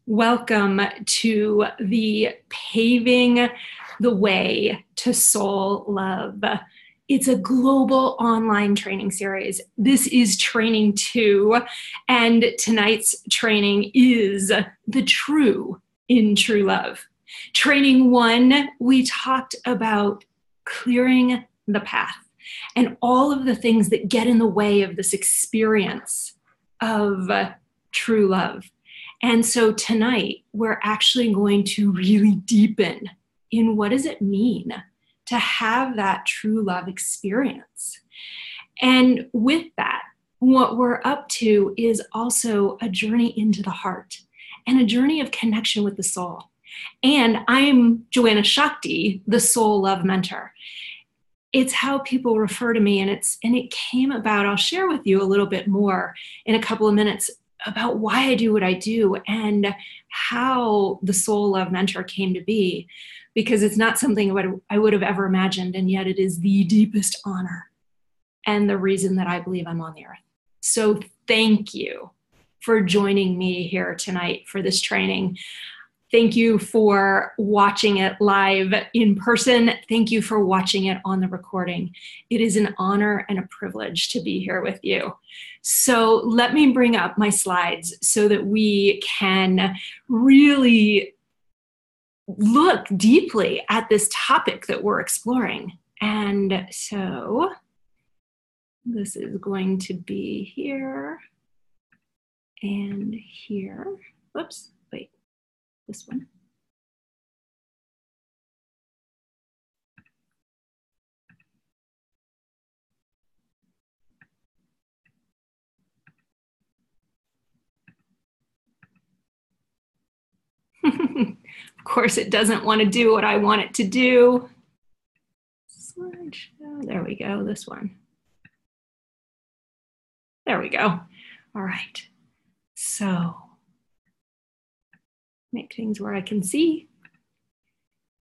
Welcome to the Paving the Way to Soul Love. It's a global online training series. This is training 2, and tonight's training is the true in true love. Training 1, we talked about clearing the path and all of the things that get in the way of this experience of true love. And so tonight, we're actually going to really deepen in what does it mean to have that true love experience. And with that, what we're up to is also a journey into the heart and a journey of connection with the soul. And I'm Joanna Shakti, the soul love mentor. It's how people refer to me, and it came about, I'll share with you a little bit more in a couple of minutes about why I do what I do and how the soul love mentor came to be, because it's not something I would have ever imagined, and yet it is the deepest honor and the reason that I believe I'm on the earth. So thank you for joining me here tonight for this training. Thank you for watching it live in person. Thank you for watching it on the recording. It is an honor and a privilege to be here with you. So let me bring up my slides so that we can really look deeply at this topic that we're exploring. And so this is going to be here and here. Whoops, wait. This one. Of course, it doesn't want to do what I want it to do. Slideshow. There we go. This one. There we go. All right. So make things where I can see.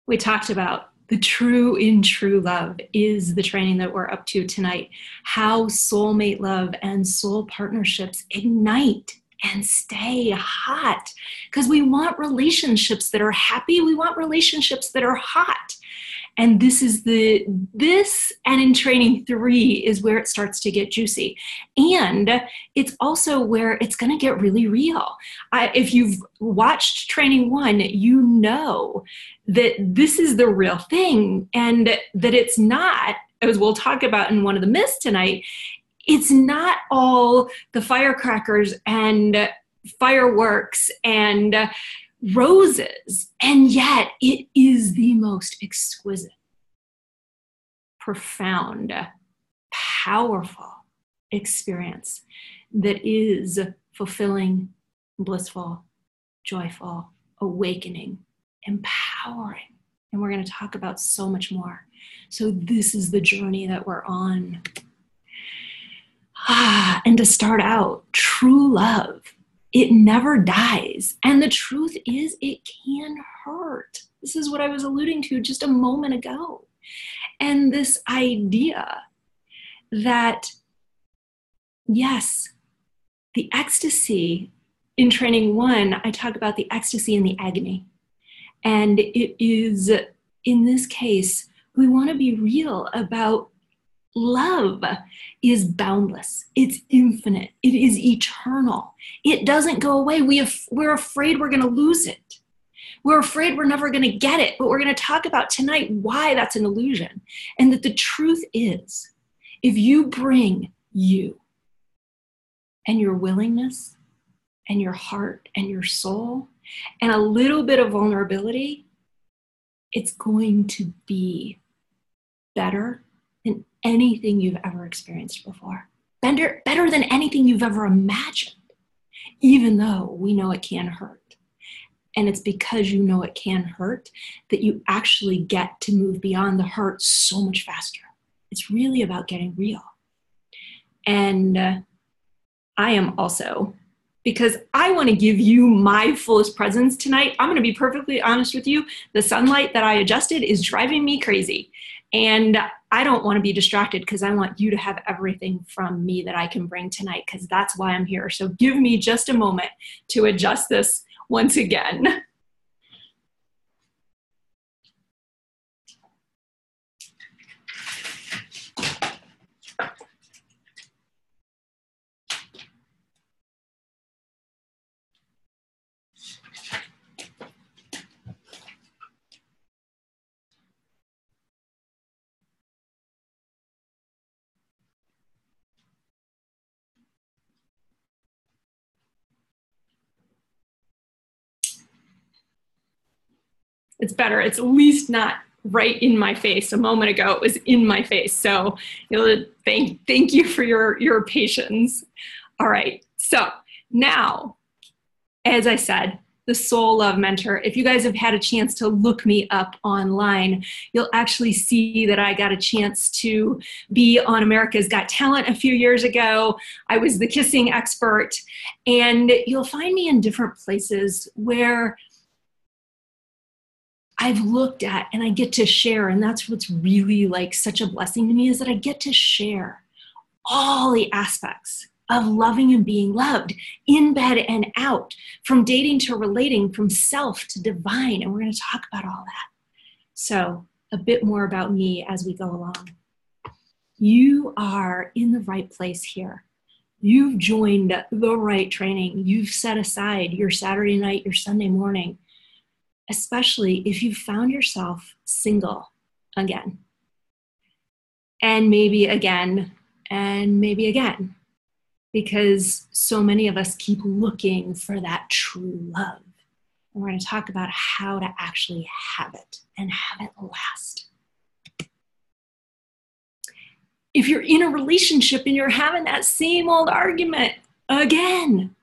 We talked about the true in true love is the training that we're up to tonight. How soulmate love and soul partnerships ignite and stay hot, because we want relationships that are happy. We want relationships that are hot. And this and in training 3 is where it starts to get juicy. And it's also where it's going to get really real. If you've watched training 1, you know that this is the real thing, and that it's not, as we'll talk about in one of the myths tonight, it's not all the firecrackers and fireworks and roses, and yet it is the most exquisite, profound, powerful experience that is fulfilling, blissful, joyful, awakening, empowering. And we're going to talk about so much more. So this is the journey that we're on. And to start out, true love, it never dies. And the truth is, it can hurt. This is what I was alluding to just a moment ago. And this idea that, yes, the ecstasy in training 1, I talk about the ecstasy and the agony. And it is, in this case, we want to be real about love is boundless. It's infinite. It is eternal. It doesn't go away. We're afraid we're going to lose it. We're afraid we're never going to get it. But we're going to talk about tonight why that's an illusion. And that the truth is, if you bring you and your willingness and your heart and your soul and a little bit of vulnerability, it's going to be better than anything you've ever experienced before. Better than anything you've ever imagined, even though we know it can hurt. And it's because you know it can hurt that you actually get to move beyond the hurt so much faster. It's really about getting real. And I am also, because I want to give you my fullest presence tonight, I'm going to be perfectly honest with you, the sunlight that I adjusted is driving me crazy. And I don't want to be distracted because I want you to have everything from me that I can bring tonight, because that's why I'm here. So give me just a moment to adjust this once again. It's better. It's at least not right in my face. A moment ago, it was in my face. So thank you for your patience. All right. So now, as I said, the Soul Love Mentor. If you guys have had a chance to look me up online, you'll actually see that I got a chance to be on America's Got Talent a few years ago. I was the kissing expert, and you'll find me in different places where I've looked at and I get to share, and that's what's really like such a blessing to me, is that I get to share all the aspects of loving and being loved, in bed and out, from dating to relating, from self to divine. And we're going to talk about all that. So a bit more about me as we go along. You are in the right place here. You've joined the right training. You've set aside your Saturday night, your Sunday morning, especially if you found yourself single again, and maybe again, and maybe again, because so many of us keep looking for that true love. And we're going to talk about how to actually have it and have it last. If you're in a relationship and you're having that same old argument again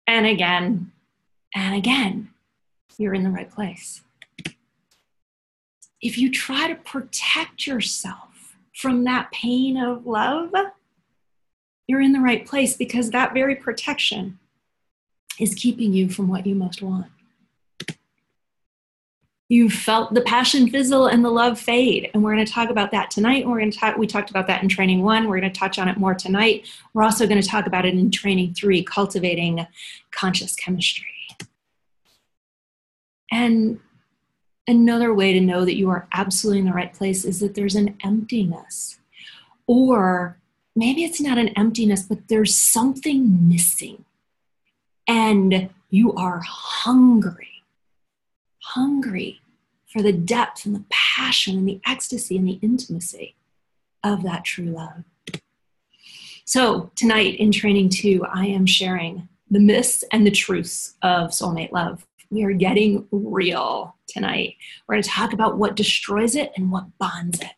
and again and again, you're in the right place. If you try to protect yourself from that pain of love, you're in the right place, because that very protection is keeping you from what you most want. You've felt the passion fizzle and the love fade, and we're going to talk about that tonight. We talked about that in training 1. We're going to touch on it more tonight. We're also going to talk about it in training 3, Cultivating Conscious Chemistry. And another way to know that you are absolutely in the right place is that there's an emptiness. Or maybe it's not an emptiness, but there's something missing. And you are hungry for the depth and the passion and the ecstasy and the intimacy of that true love. So tonight in training 2, I am sharing the myths and the truths of soulmate love. We are getting real tonight. We're going to talk about what destroys it and what bonds it.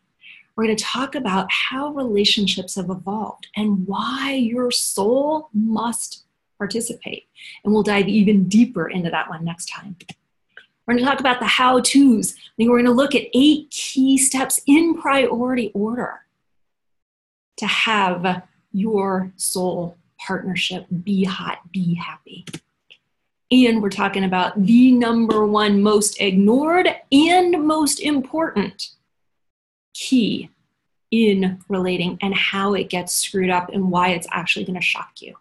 We're going to talk about how relationships have evolved and why your soul must participate. And we'll dive even deeper into that one next time. We're going to talk about the how-tos. We're going to look at 8 key steps in priority order to have your soul partnership be hot, be happy. And we're talking about the number 1 most ignored and most important key in relating, and how it gets screwed up and why it's actually going to shock you.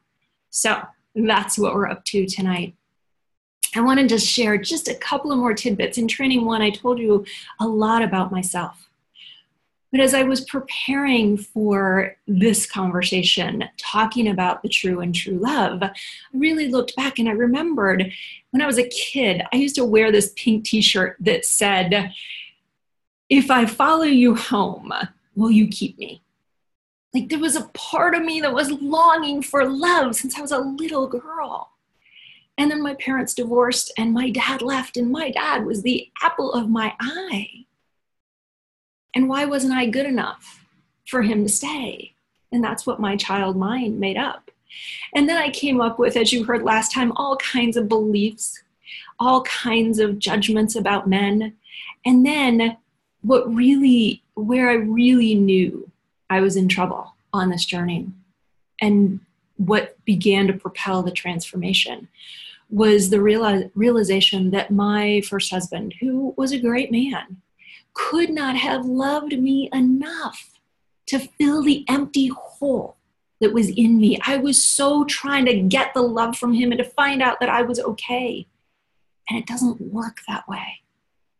So that's what we're up to tonight. I wanted to share just a couple of more tidbits. In training 1, I told you a lot about myself. But as I was preparing for this conversation, talking about the true and true love, I really looked back and I remembered when I was a kid, I used to wear this pink t-shirt that said, "If I follow you home, will you keep me?" Like, there was a part of me that was longing for love since I was a little girl. And then my parents divorced and my dad left, and my dad was the apple of my eye. And why wasn't I good enough for him to stay? And that's what my child mind made up. And then I came up with, as you heard last time, all kinds of beliefs, all kinds of judgments about men. And then where I really knew I was in trouble on this journey, and what began to propel the transformation, was the realization that my first husband, who was a great man, could not have loved me enough to fill the empty hole that was in me. I was so trying to get the love from him and to find out that I was okay. And it doesn't work that way.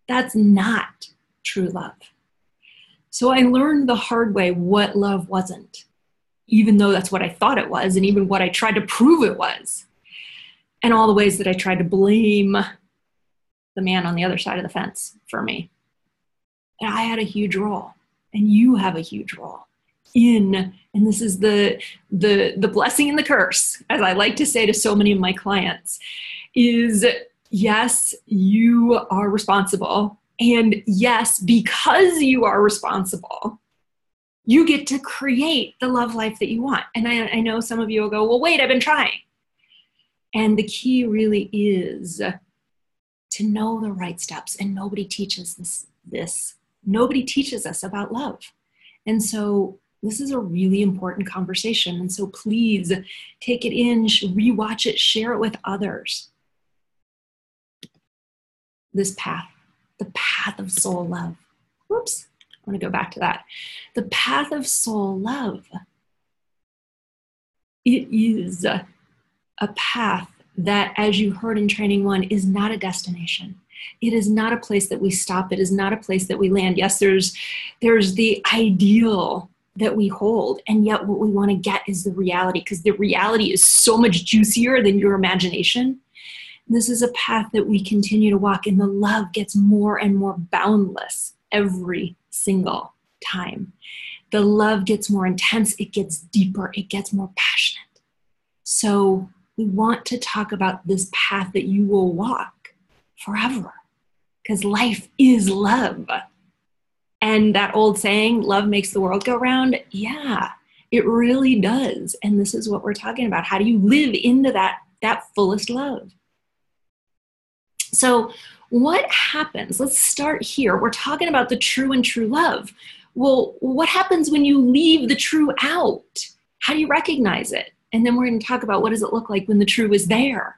That's not true love. So I learned the hard way what love wasn't, even though that's what I thought it was, and even what I tried to prove it was, and all the ways that I tried to blame the man on the other side of the fence for me. And I had a huge role, and you have a huge role in, and this is the blessing and the curse, as I like to say to so many of my clients, is yes, you are responsible. And yes, because you are responsible, you get to create the love life that you want. And I know some of you will go, well, wait, I've been trying. And the key really is to know the right steps. And nobody teaches this. Nobody teaches us about love. And so this is a really important conversation. And so please take it in, rewatch it, share it with others. This path, the path of soul love. Whoops, I want to go back to that. The path of soul love. It is a path that, as you heard in training 1, is not a destination. It is not a place that we stop. It is not a place that we land. Yes, there's the ideal that we hold, and yet what we want to get is the reality, because the reality is so much juicier than your imagination. This is a path that we continue to walk, and the love gets more and more boundless every single time. The love gets more intense, it gets deeper, it gets more passionate. So we want to talk about this path that you will walk forever, because life is love. And that old saying, love makes the world go round, yeah, it really does. And this is what we're talking about. How do you live into that fullest love? So what happens? Let's start here. We're talking about the true and true love. Well, what happens when you leave the true out? How do you recognize it? And then we're going to talk about what does it look like when the true is there.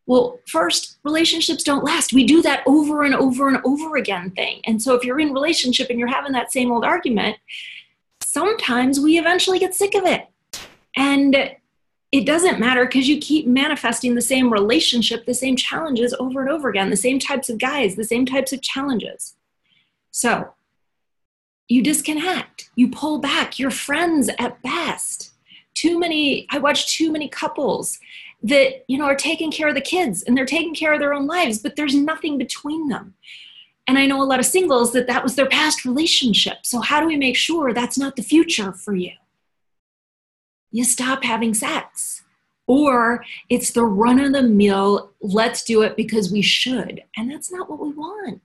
Well, first, relationships don't last. We do that over and over and over again thing. And so if you're in a relationship and you're having that same old argument, sometimes we eventually get sick of it. And it doesn't matter, because you keep manifesting the same relationship, the same challenges over and over again, the same types of guys, the same types of challenges. So you disconnect, you pull back, you're friends at best. I watch too many couples that, are taking care of the kids and they're taking care of their own lives, but there's nothing between them. And I know a lot of singles that was their past relationship. So how do we make sure that's not the future for you? You stop having sex. Or it's the run-of-the-mill, let's do it because we should. And that's not what we want.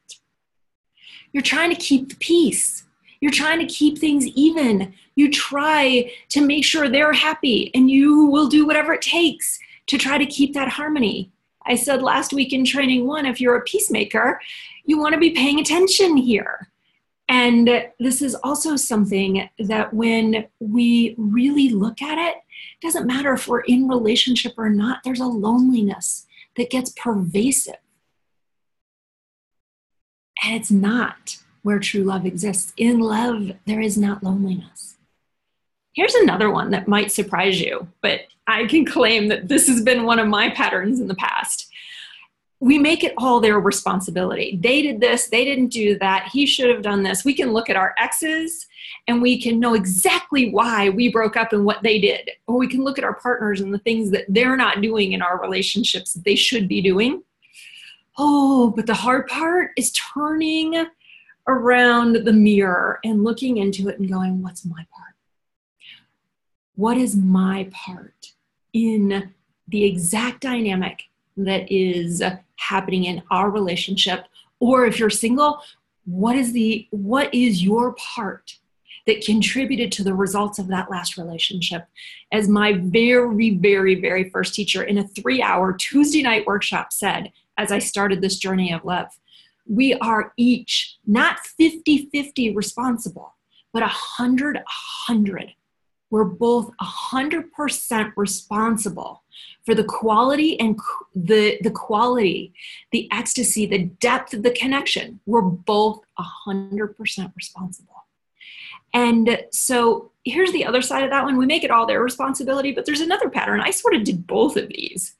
You're trying to keep the peace. You're trying to keep things even. You try to make sure they're happy, and you will do whatever it takes to try to keep that harmony. I said last week in training 1, if you're a peacemaker, you want to be paying attention here. And this is also something that when we really look at it, it doesn't matter if we're in relationship or not, there's a loneliness that gets pervasive. And it's not where true love exists. In love, there is not loneliness. Here's another one that might surprise you, but I can claim that this has been one of my patterns in the past. We make it all their responsibility. They did this, they didn't do that, he should have done this. We can look at our exes and we can know exactly why we broke up and what they did. Or we can look at our partners and the things that they're not doing in our relationships that they should be doing. Oh, but the hard part is turning around the mirror and looking into it and going, what's my part? What is my part in the exact dynamic that is happening in our relationship? Or if you're single, what is your part that contributed to the results of that last relationship? As my very, very, very first teacher in a 3-hour Tuesday night workshop said, as I started this journey of love, we are each not 50-50 responsible, but 100-100. We're both 100% responsible for the quality and the quality, the ecstasy, the depth of the connection. We're both 100% responsible. And so here's the other side of that one. We make it all their responsibility, but there's another pattern. I sort of did both of these,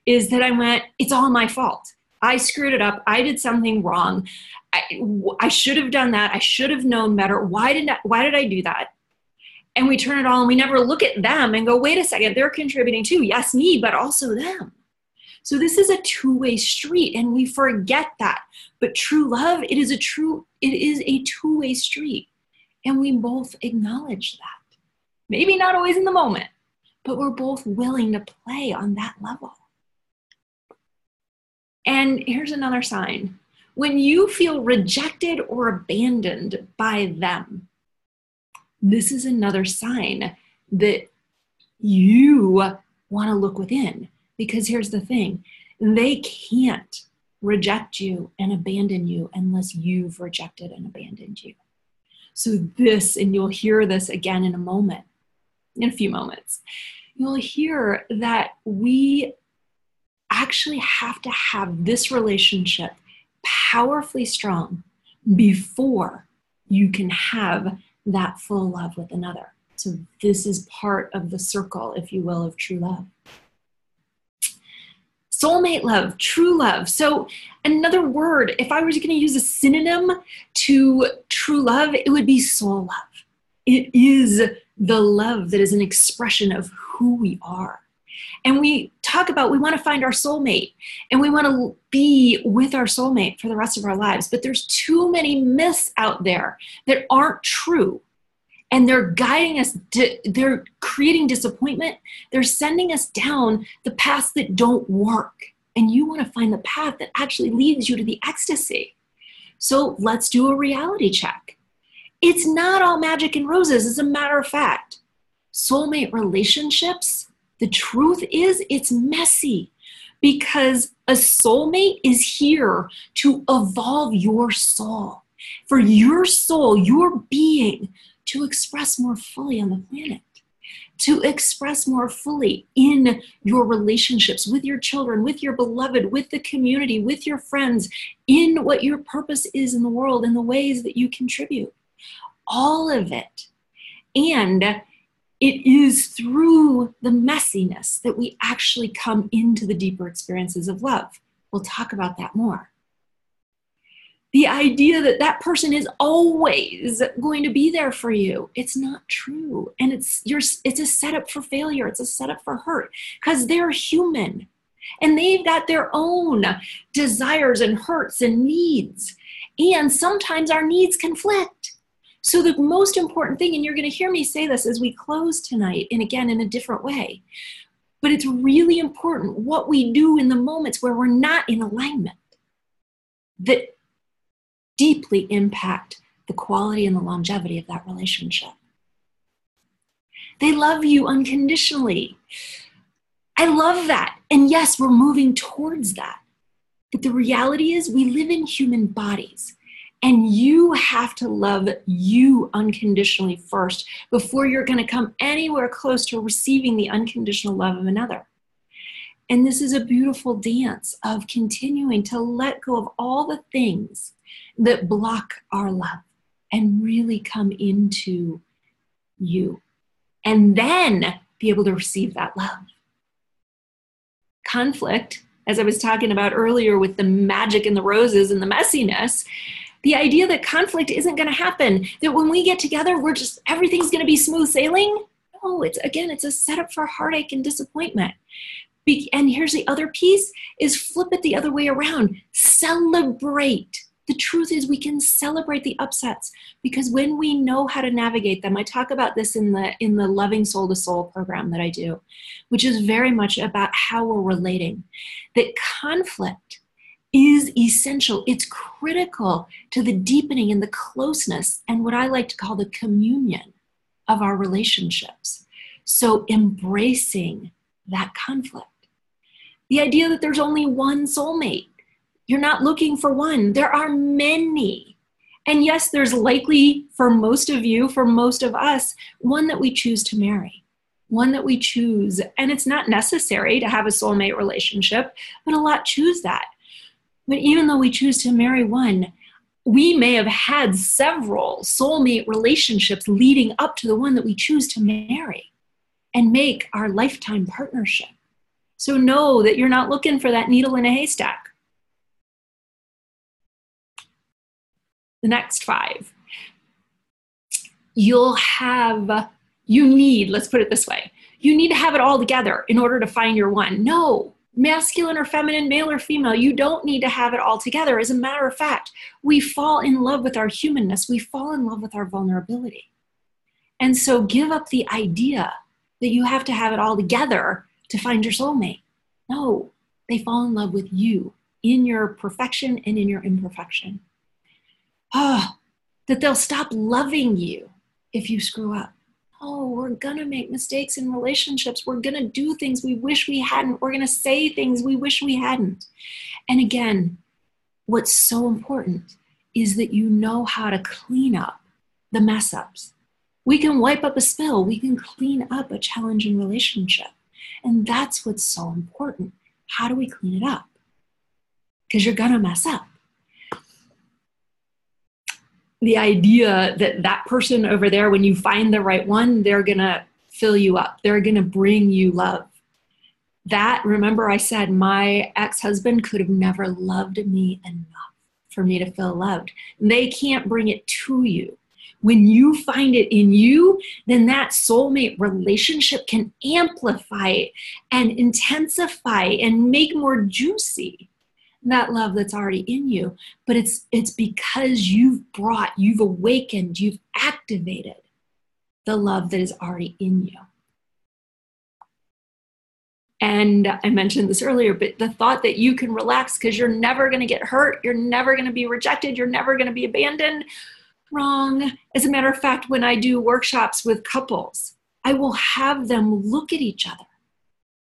is that I went, it's all my fault. I screwed it up. I did something wrong. I should have done that. I should have known better. Why did I do that? And we turn it all and we never look at them and go, wait a second, they're contributing too. Yes, me, but also them. So this is a two-way street and we forget that. But true love, it is a two-way street. And we both acknowledge that. Maybe not always in the moment, but we're both willing to play on that level. And here's another sign. When you feel rejected or abandoned by them, this is another sign that you want to look within. Because here's the thing, they can't reject you and abandon you unless you've rejected and abandoned you. So this, and you'll hear this again in a few moments, you'll hear that we actually have to have this relationship powerfully strong before you can have that full love with another. So this is part of the circle, if you will, of true love. Soulmate love, true love. So another word, if I was going to use a synonym to true love, it would be soul love. It is the love that is an expression of who we are. And we talk about, we want to find our soulmate and we want to be with our soulmate for the rest of our lives. But there's too many myths out there that aren't true. And they're guiding us, they're creating disappointment. They're sending us down the paths that don't work. And you want to find the path that actually leads you to the ecstasy. So let's do a reality check. It's not all magic and roses, as a matter of fact. Soulmate relationships, the truth is it's messy because a soulmate is here to evolve your soul. For your soul, your being, to express more fully on the planet, to express more fully in your relationships with your children, with your beloved, with the community, with your friends, in what your purpose is in the world, in the ways that you contribute. All of it. And it is through the messiness that we actually come into the deeper experiences of love. We'll talk about that more. The idea that that person is always going to be there for you, it's not true. And it's a setup for failure. It's a setup for hurt because they're human and they've got their own desires and hurts and needs. And sometimes our needs conflict. So the most important thing, and you're going to hear me say this as we close tonight, and again in a different way, but it's really important what we do in the moments where we're not in alignment that deeply impact the quality and the longevity of that relationship. They love you unconditionally. I love that. And yes, we're moving towards that. But the reality is we live in human bodies and you have to love you unconditionally first before you're going to come anywhere close to receiving the unconditional love of another. And this is a beautiful dance of continuing to let go of all the things that block our love and really come into you and then be able to receive that love. Conflict, as I was talking about earlier with the magic and the roses and the messiness, the idea that conflict isn't going to happen, that when we get together, everything's going to be smooth sailing. No, it's a setup for heartache and disappointment. And here's the other piece is flip it the other way around. Celebrate. The truth is we can celebrate the upsets because when we know how to navigate them, I talk about this in the Loving Soul to Soul program that I do, which is very much about how we're relating. That conflict is essential. It's critical to the deepening and the closeness and what I like to call the communion of our relationships. So embracing that conflict. The idea that there's only one soulmate. You're not looking for one. There are many. And yes, there's likely for most of you, for most of us, one that we choose to marry, one that we choose. And it's not necessary to have a soulmate relationship, but a lot choose that. But even though we choose to marry one, we may have had several soulmate relationships leading up to the one that we choose to marry and make our lifetime partnership. So know that you're not looking for that needle in a haystack. The next 5. You need, let's put it this way, you need to have it all together in order to find your one. No, masculine or feminine, male or female, you don't need to have it all together. As a matter of fact, we fall in love with our humanness. We fall in love with our vulnerability. And so give up the idea that you have to have it all together to find your soulmate. No, they fall in love with you in your perfection and in your imperfection. That they'll stop loving you if you screw up. Oh, we're gonna make mistakes in relationships. We're gonna do things we wish we hadn't. We're gonna say things we wish we hadn't. And again, what's so important is that you know how to clean up the mess ups. We can wipe up a spill. We can clean up a challenging relationship. And that's what's so important. How do we clean it up? Because you're gonna mess up. The idea that that person over there, when you find the right one, they're gonna fill you up. They're gonna bring you love. That, remember I said, my ex-husband could have never loved me enough for me to feel loved. They can't bring it to you. When you find it in you, then that soulmate relationship can amplify and intensify and make more juicy that love that's already in you. But it's because you've awakened, you've activated the love that is already in you. And I mentioned this earlier, but the thought that you can relax because you're never going to get hurt, you're never going to be rejected, you're never going to be abandoned, wrong. As a matter of fact, when I do workshops with couples, I will have them look at each other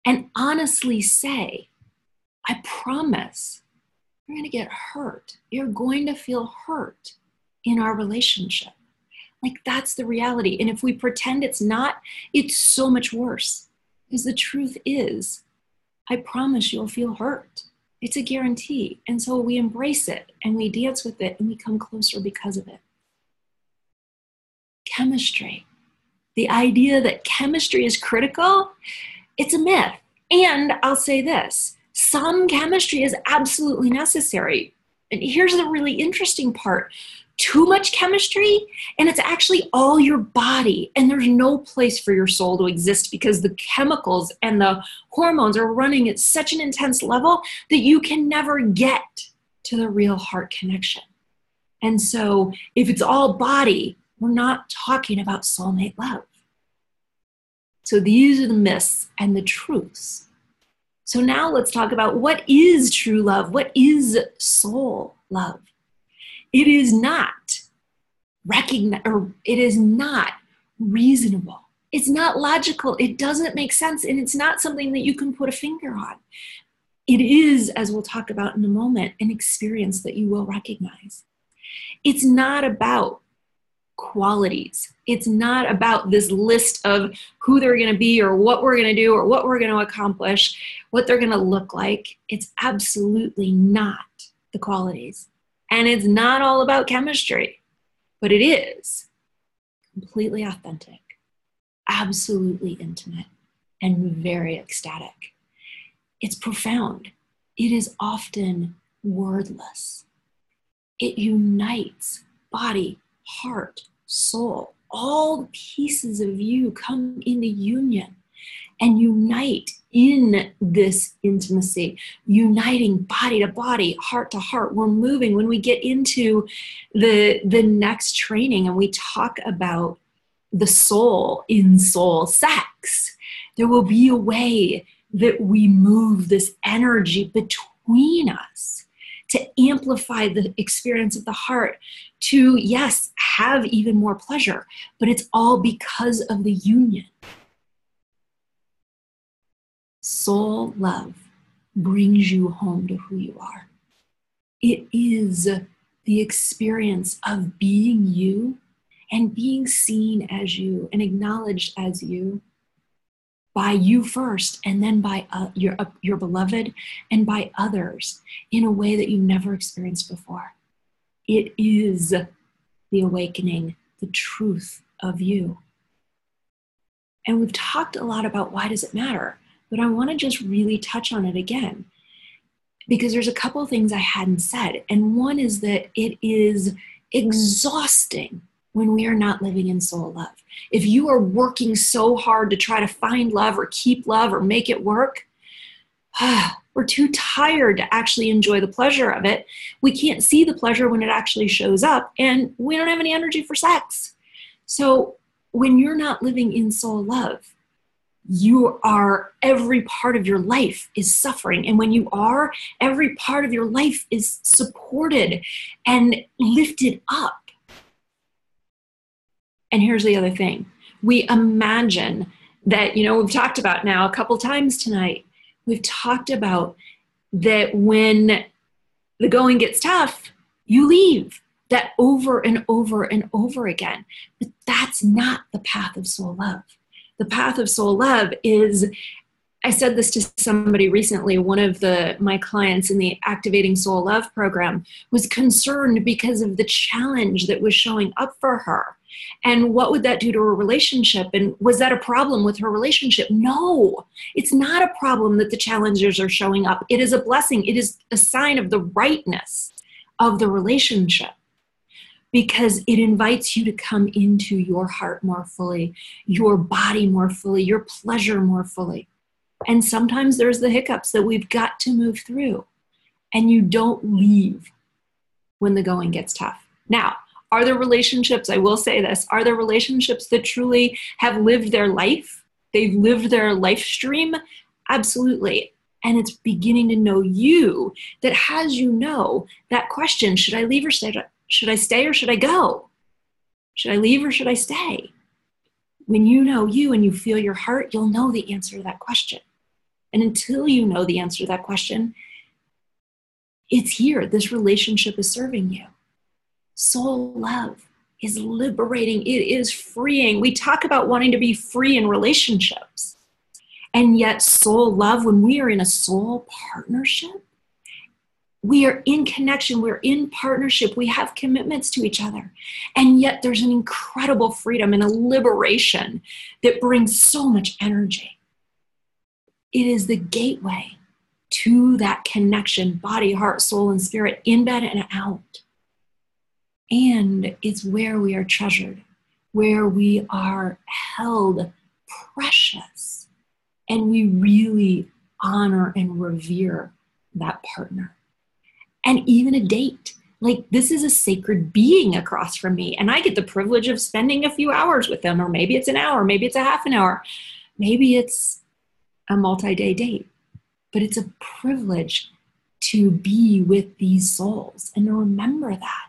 and honestly say, I promise you're going to get hurt. You're going to feel hurt in our relationship. Like, that's the reality. And if we pretend it's not, it's so much worse. Because the truth is, I promise you'll feel hurt. It's a guarantee. And so we embrace it and we dance with it and we come closer because of it. Chemistry. The idea that chemistry is critical, it's a myth. And I'll say this, some chemistry is absolutely necessary. And here's the really interesting part. Too much chemistry, and it's actually all your body, and there's no place for your soul to exist because the chemicals and the hormones are running at such an intense level that you can never get to the real heart connection. And so if it's all body, we're not talking about soulmate love. So these are the myths and the truths. So now let's talk about what is true love. What is soul love? It is not it is not reasonable. It's not logical. It doesn't make sense. And it's not something that you can put a finger on. It is, as we'll talk about in a moment, an experience that you will recognize. It's not about qualities. It's not about this list of who they're going to be or what we're going to do or what we're going to accomplish, what they're going to look like. It's absolutely not the qualities. And it's not all about chemistry, but it is completely authentic, absolutely intimate, and very ecstatic. It's profound. It is often wordless. It unites body, heart, soul. All the pieces of you come into union and unite in this intimacy, uniting body to body, heart to heart. We're moving. When we get into the next training and we talk about the soul in soul sex, there will be a way that we move this energy between us to amplify the experience of the heart, to, yes, have even more pleasure, but it's all because of the union. Soul love brings you home to who you are. It is the experience of being you and being seen as you and acknowledged as you by you first, and then by your beloved and by others in a way that you never experienced before. It is the awakening, the truth of you. And we've talked a lot about why does it matter, but I want to just really touch on it again because there's a couple of things I hadn't said. And one is that it is exhausting when we are not living in soul love. If you are working so hard to try to find love or keep love or make it work, we're too tired to actually enjoy the pleasure of it. We can't see the pleasure when it actually shows up, and we don't have any energy for sex. So when you're not living in soul love, every part of your life is suffering. And when you are, every part of your life is supported and lifted up. And here's the other thing. We imagine that, we've talked about now a couple times tonight, we've talked about that when the going gets tough, you leave. That over and over and over again. But that's not the path of soul love. The path of soul love is, I said this to somebody recently, one of my clients in the Activating Soul Love program was concerned because of the challenge that was showing up for her. And what would that do to her relationship? And was that a problem with her relationship? No, it's not a problem that the challenges are showing up. It is a blessing. It is a sign of the rightness of the relationship, because it invites you to come into your heart more fully, your body more fully, your pleasure more fully. And sometimes there's the hiccups that we've got to move through, and you don't leave when the going gets tough. Now, are there relationships, I will say this, are there relationships that truly have lived their life? They've lived their life stream? Absolutely. And it's beginning to know you that has that question, should I leave or stay? Should I stay or should I go? Should I leave or should I stay? When you know you and you feel your heart, you'll know the answer to that question. And until you know the answer to that question, it's here. This relationship is serving you. Soul love is liberating. It is freeing. We talk about wanting to be free in relationships. And yet soul love, when we are in a soul partnership, we are in connection, we're in partnership, we have commitments to each other. And yet there's an incredible freedom and a liberation that brings so much energy. It is the gateway to that connection, body, heart, soul, and spirit, in bed and out. And it's where we are treasured, where we are held precious, and we really honor and revere that partner. And even a date. Like, this is a sacred being across from me, and I get the privilege of spending a few hours with them, or maybe it's an hour, maybe it's a half an hour, maybe it's a multi-day date. But it's a privilege to be with these souls and to remember that.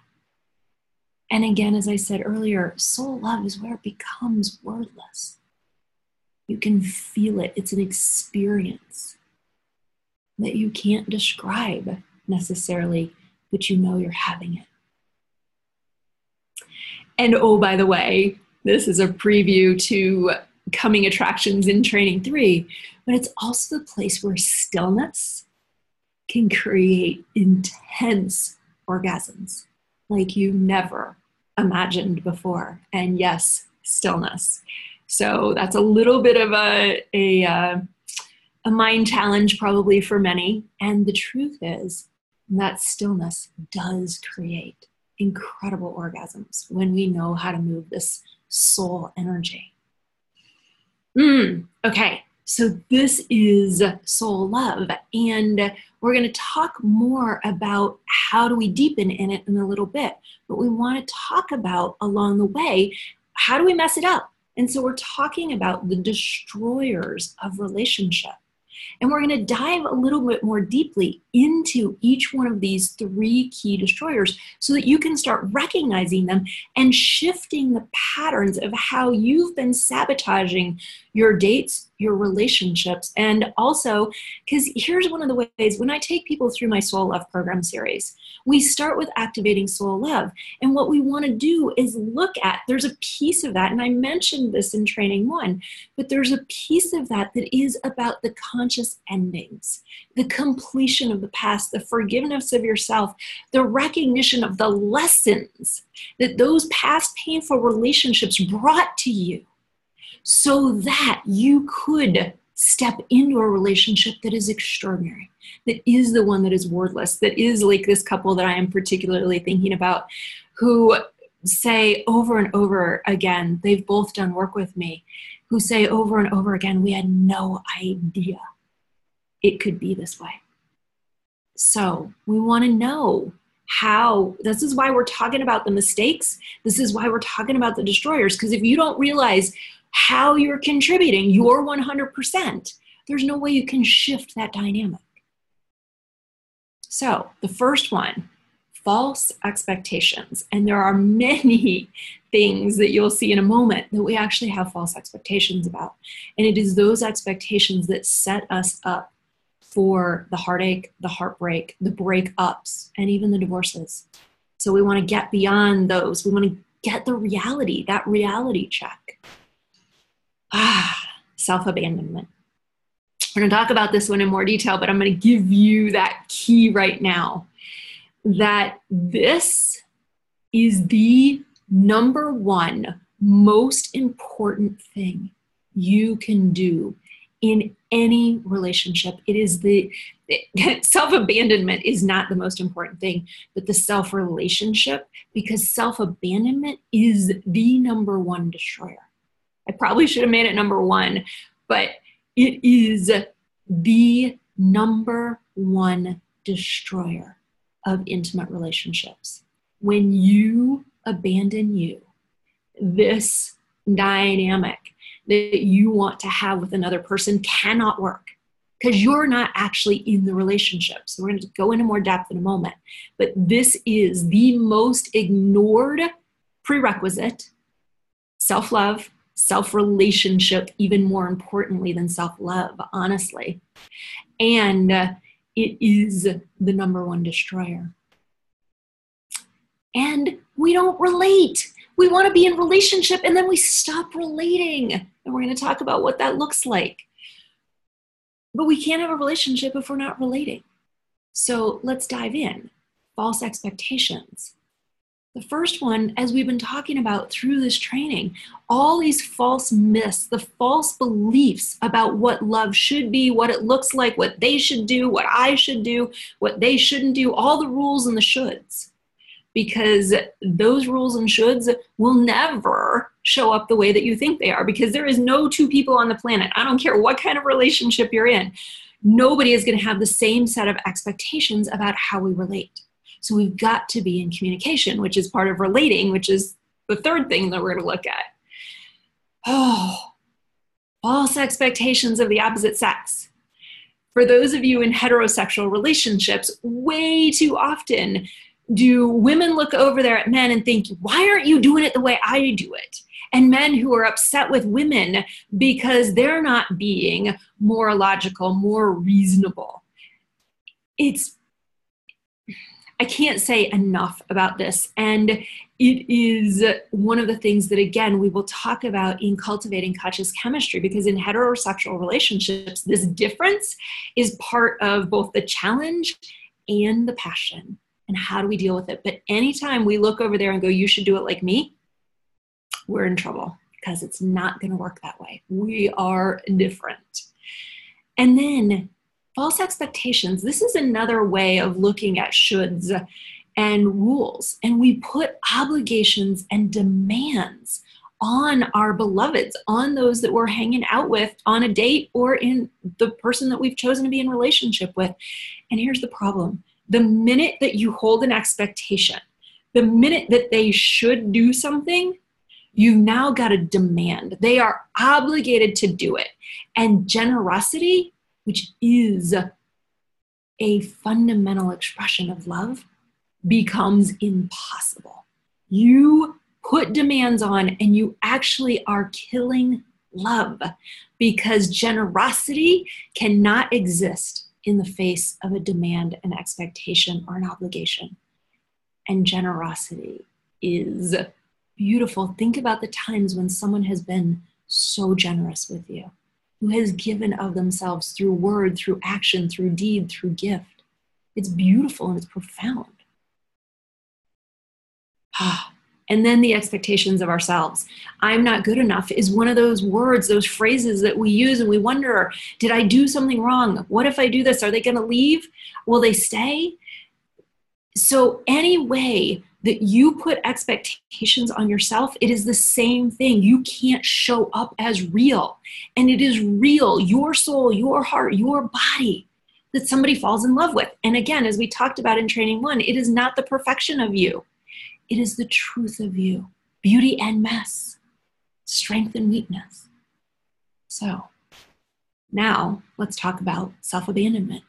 And again, as I said earlier, soul love is where it becomes wordless. You can feel it. It's an experience that you can't describe necessarily, but you know you're having it. And oh, by the way, this is a preview to coming attractions in training 3, but it's also the place where stillness can create intense orgasms like you never imagined before. And yes, stillness. So that's a little bit of a mind challenge probably for many. And the truth is that stillness does create incredible orgasms when we know how to move this soul energy. Okay, so this is soul love, and we're going to talk more about how do we deepen in it in a little bit, but we want to talk about along the way, how do we mess it up? And so we're talking about the destroyers of relationship. And we're going to dive a little bit more deeply into each one of these 3 key destroyers so that you can start recognizing them and shifting the patterns of how you've been sabotaging your dates, your relationships. And also, because here's one of the ways, when I take people through my Soul Love program series, we start with activating soul love. And what we want to do is look at, there's a piece of that, and I mentioned this in training 1, but there's a piece of that that is about the conscious endings, the completion of the past, the forgiveness of yourself, the recognition of the lessons that those past painful relationships brought to you so that you could step into a relationship that is extraordinary, that is the one that is wordless, that is like this couple that I am particularly thinking about, who say over and over again, they've both done work with me, who say over and over again, we had no idea it could be this way. So we want to know how. This is why we're talking about the mistakes. This is why we're talking about the destroyers. Because if you don't realize how you're contributing your 100%, there's no way you can shift that dynamic. So the first one, false expectations. And there are many things that you'll see in a moment that we actually have false expectations about. And it is those expectations that set us up for the heartache, the heartbreak, the breakups, and even the divorces. So we want to get beyond those. We want to get the reality, that reality check. Self-abandonment. We're going to talk about this one in more detail, but I'm going to give you that key right now, that this is the number one most important thing you can do in any relationship. It is self-abandonment is not the most important thing, but the self-relationship, because self-abandonment is the number one destroyer. I probably should have made it number one, but it is the number one destroyer of intimate relationships. When you abandon you, this dynamic that you want to have with another person cannot work, because you're not actually in the relationship. So we're going to go into more depth in a moment. But this is the most ignored prerequisite: self-love, self-relationship, even more importantly than self-love, honestly. And it is the number one destroyer. And we don't relate. We want to be in relationship, and then we stop relating. And we're going to talk about what that looks like. But we can't have a relationship if we're not relating. So let's dive in. False expectations. The first one, as we've been talking about through this training, all these false myths, the false beliefs about what love should be, what it looks like, what they should do, what I should do, what they shouldn't do, all the rules and the shoulds. Because those rules and shoulds will never show up the way that you think they are, because there is no two people on the planet. I don't care what kind of relationship you're in. Nobody is going to have the same set of expectations about how we relate. So we've got to be in communication, which is part of relating, which is the third thing that we're going to look at. False expectations of the opposite sex. For those of you in heterosexual relationships, way too often do women look over there at men and think, why aren't you doing it the way I do it? And men who are upset with women because they're not being more logical, more reasonable. I can't say enough about this. And it is one of the things that, again, we will talk about in Cultivating Conscious Chemistry, because in heterosexual relationships, this difference is part of both the challenge and the passion. And how do we deal with it? But anytime we look over there and go, you should do it like me, we're in trouble, because it's not going to work that way. We are different. And then false expectations. This is another way of looking at shoulds and rules. And we put obligations and demands on our beloveds, on those that we're hanging out with on a date, or in the person that we've chosen to be in relationship with. And here's the problem. The minute that you hold an expectation, the minute that they should do something, you've now got a demand. They are obligated to do it. And generosity, which is a fundamental expression of love, becomes impossible. You put demands on, and you actually are killing love, because generosity cannot exist in the face of a demand, an expectation, or an obligation. And generosity is beautiful. Think about the times when someone has been so generous with you, who has given of themselves through word, through action, through deed, through gift. It's beautiful and it's profound. And then the expectations of ourselves. I'm not good enough is one of those words, those phrases that we use and we wonder, did I do something wrong? What if I do this? Are they going to leave? Will they stay? So any way that you put expectations on yourself, it is the same thing. You can't show up as real. And it is real, your soul, your heart, your body, that somebody falls in love with. And again, as we talked about in training 1, it is not the perfection of you. It is the truth of you, beauty and mess, strength and weakness. So now let's talk about self-abandonment.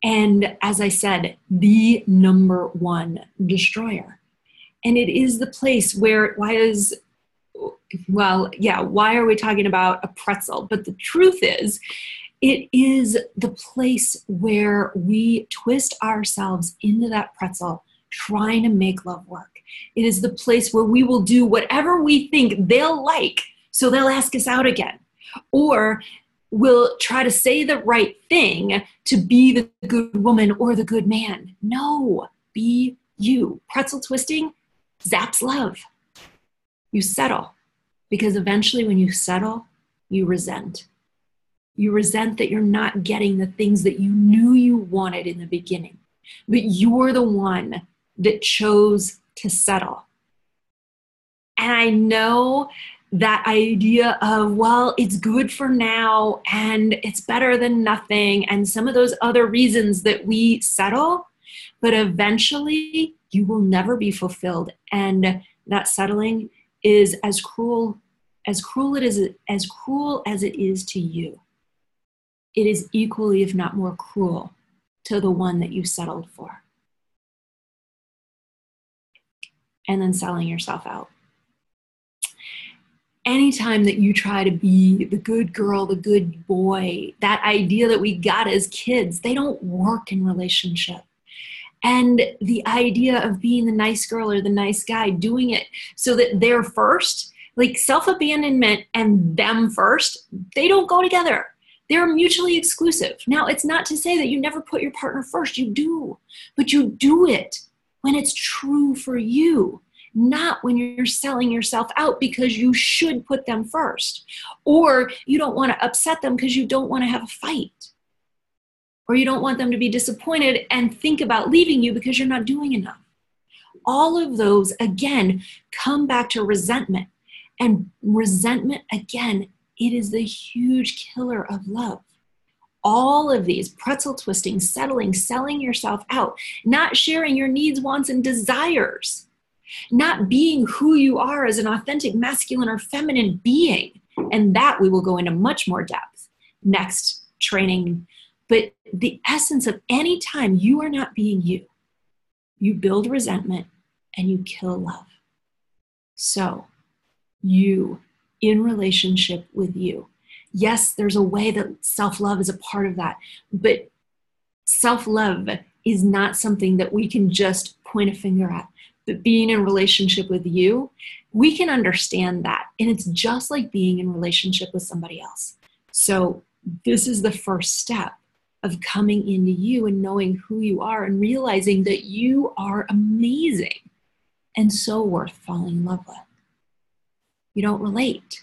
And as I said, the number one destroyer. And it is the place where, why are we talking about a pretzel? But the truth is, it is the place where we twist ourselves into that pretzel trying to make love work. It is the place where we will do whatever we think they'll like, so they'll ask us out again. Or we'll try to say the right thing to be the good woman or the good man. No, be you. Pretzel twisting zaps love. You settle, because eventually when you settle, you resent. You resent that you're not getting the things that you knew you wanted in the beginning, but you're the one that chose to settle. And I know that idea of, well, it's good for now and it's better than nothing, and some of those other reasons that we settle, but eventually you will never be fulfilled. And that settling is as cruel as it is to you. It is equally, if not more cruel, to the one that you settled for. And then selling yourself out. Anytime that you try to be the good girl, the good boy, that idea that we got as kids, they don't work in relationship. And the idea of being the nice girl or the nice guy, doing it so that they're first, like self-abandonment and them first, they don't go together. They're mutually exclusive. Now, it's not to say that you never put your partner first. You do. But you do it when it's true for you, not when you're selling yourself out because you should put them first. Or you don't want to upset them because you don't want to have a fight. Or you don't want them to be disappointed and think about leaving you because you're not doing enough. All of those, again, come back to resentment. And resentment, again, it is the huge killer of love. All of these, pretzel twisting, settling, selling yourself out, not sharing your needs, wants, and desires, not being who you are as an authentic masculine or feminine being. And that we will go into much more depth next training. But the essence of any time you are not being you, you build resentment and you kill love. So you, in relationship with you. Yes, there's a way that self-love is a part of that, but self-love is not something that we can just point a finger at. But being in relationship with you, we can understand that. And it's just like being in relationship with somebody else. So this is the first step of coming into you and knowing who you are and realizing that you are amazing and so worth falling in love with. You don't relate.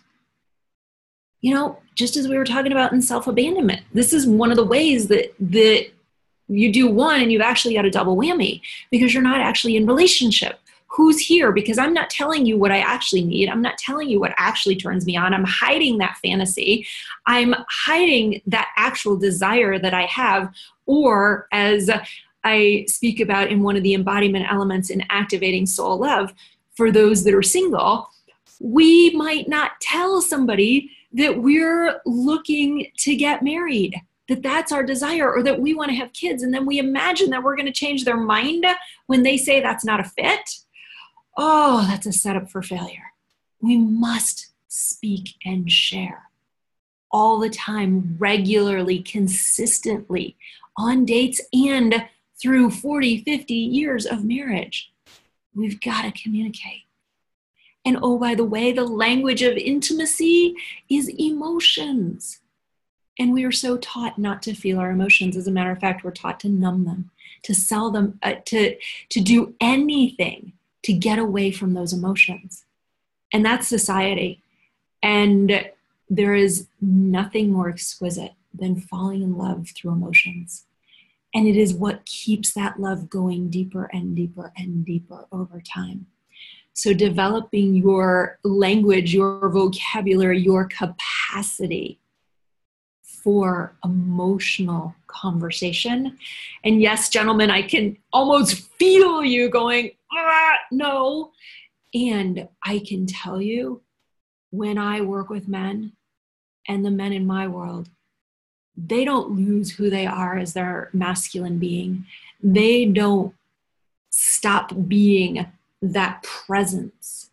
You know, just as we were talking about in self-abandonment, this is one of the ways that you do one and you've actually got a double whammy because you're not actually in relationship. Who's here? Because I'm not telling you what I actually need. I'm not telling you what actually turns me on. I'm hiding that fantasy. I'm hiding that actual desire that I have, or as I speak about in one of the embodiment elements in Activating Soul Love, for those that are single, we might not tell somebody that we're looking to get married, that that's our desire, or that we want to have kids. And then we imagine that we're going to change their mind when they say that's not a fit. Oh, that's a setup for failure. We must speak and share all the time, regularly, consistently, on dates and through 40, 50 years of marriage. We've got to communicate. And oh, by the way, the language of intimacy is emotions. And we are so taught not to feel our emotions. As a matter of fact, we're taught to numb them, to sell them, to do anything to get away from those emotions. And that's society. And there is nothing more exquisite than falling in love through emotions. And it is what keeps that love going deeper and deeper and deeper over time. So developing your language, your vocabulary, your capacity for emotional conversation. And yes, gentlemen, I can almost feel you going, no. And I can tell you, when I work with men and the men in my world, they don't lose who they are as their masculine being. They don't stop being that presence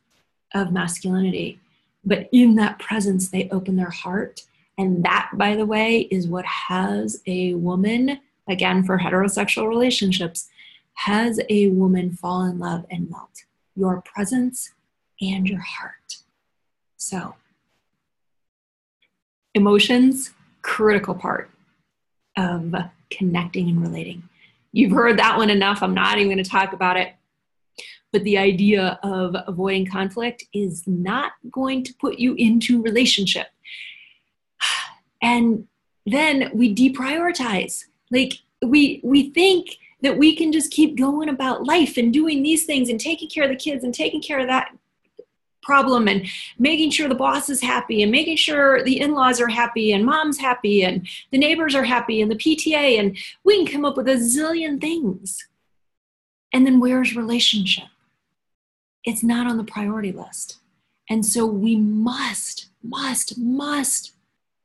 of masculinity. But in that presence, they open their heart. And that, by the way, is what has a woman, again, for heterosexual relationships, has a woman fall in love and melt. Your presence and your heart. So, emotions, critical part of connecting and relating. You've heard that one enough. I'm not even going to talk about it. But the idea of avoiding conflict is not going to put you into relationship. And then we deprioritize. Like we think that we can just keep going about life and doing these things and taking care of the kids and taking care of that problem and making sure the boss is happy and making sure the in-laws are happy and mom's happy and the neighbors are happy and the PTA, and we can come up with a zillion things. And then where's relationship? It's not on the priority list. And so we must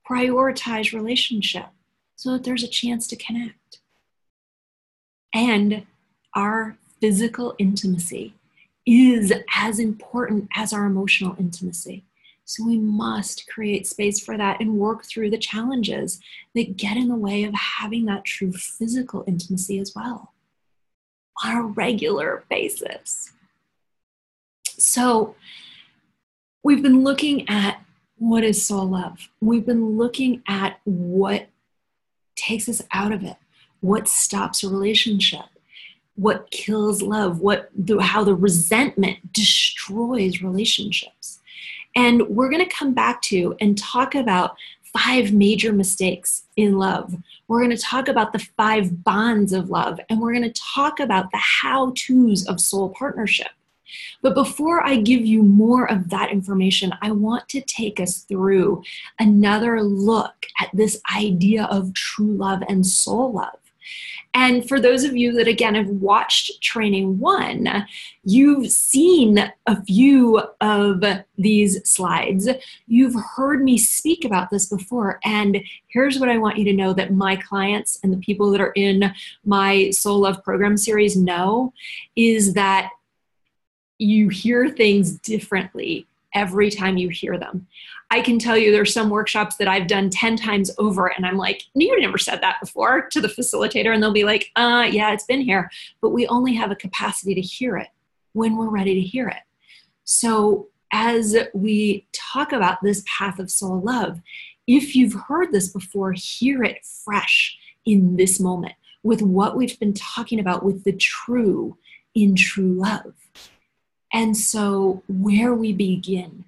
prioritize relationship so that there's a chance to connect. And our physical intimacy is as important as our emotional intimacy. So we must create space for that and work through the challenges that get in the way of having that true physical intimacy as well on a regular basis. So we've been looking at what is soul love. We've been looking at what takes us out of it, what stops a relationship, what kills love, how the resentment destroys relationships. And we're going to come back to and talk about 5 major mistakes in love. We're going to talk about the 5 bonds of love, and we're going to talk about the how-tos of soul partnership. But before I give you more of that information, I want to take us through another look at this idea of true love and soul love. And for those of you that, again, have watched Training 1, you've seen a few of these slides. You've heard me speak about this before. And here's what I want you to know that my clients and the people that are in my Soul Love program series know is that you hear things differently every time you hear them. I can tell you there's some workshops that I've done 10 times over and I'm like, you never said that before to the facilitator. And they'll be like, yeah, it's been here, but we only have a capacity to hear it when we're ready to hear it. So as we talk about this path of soul love, if you've heard this before, hear it fresh in this moment with what we've been talking about with the true in true love. And so where we begin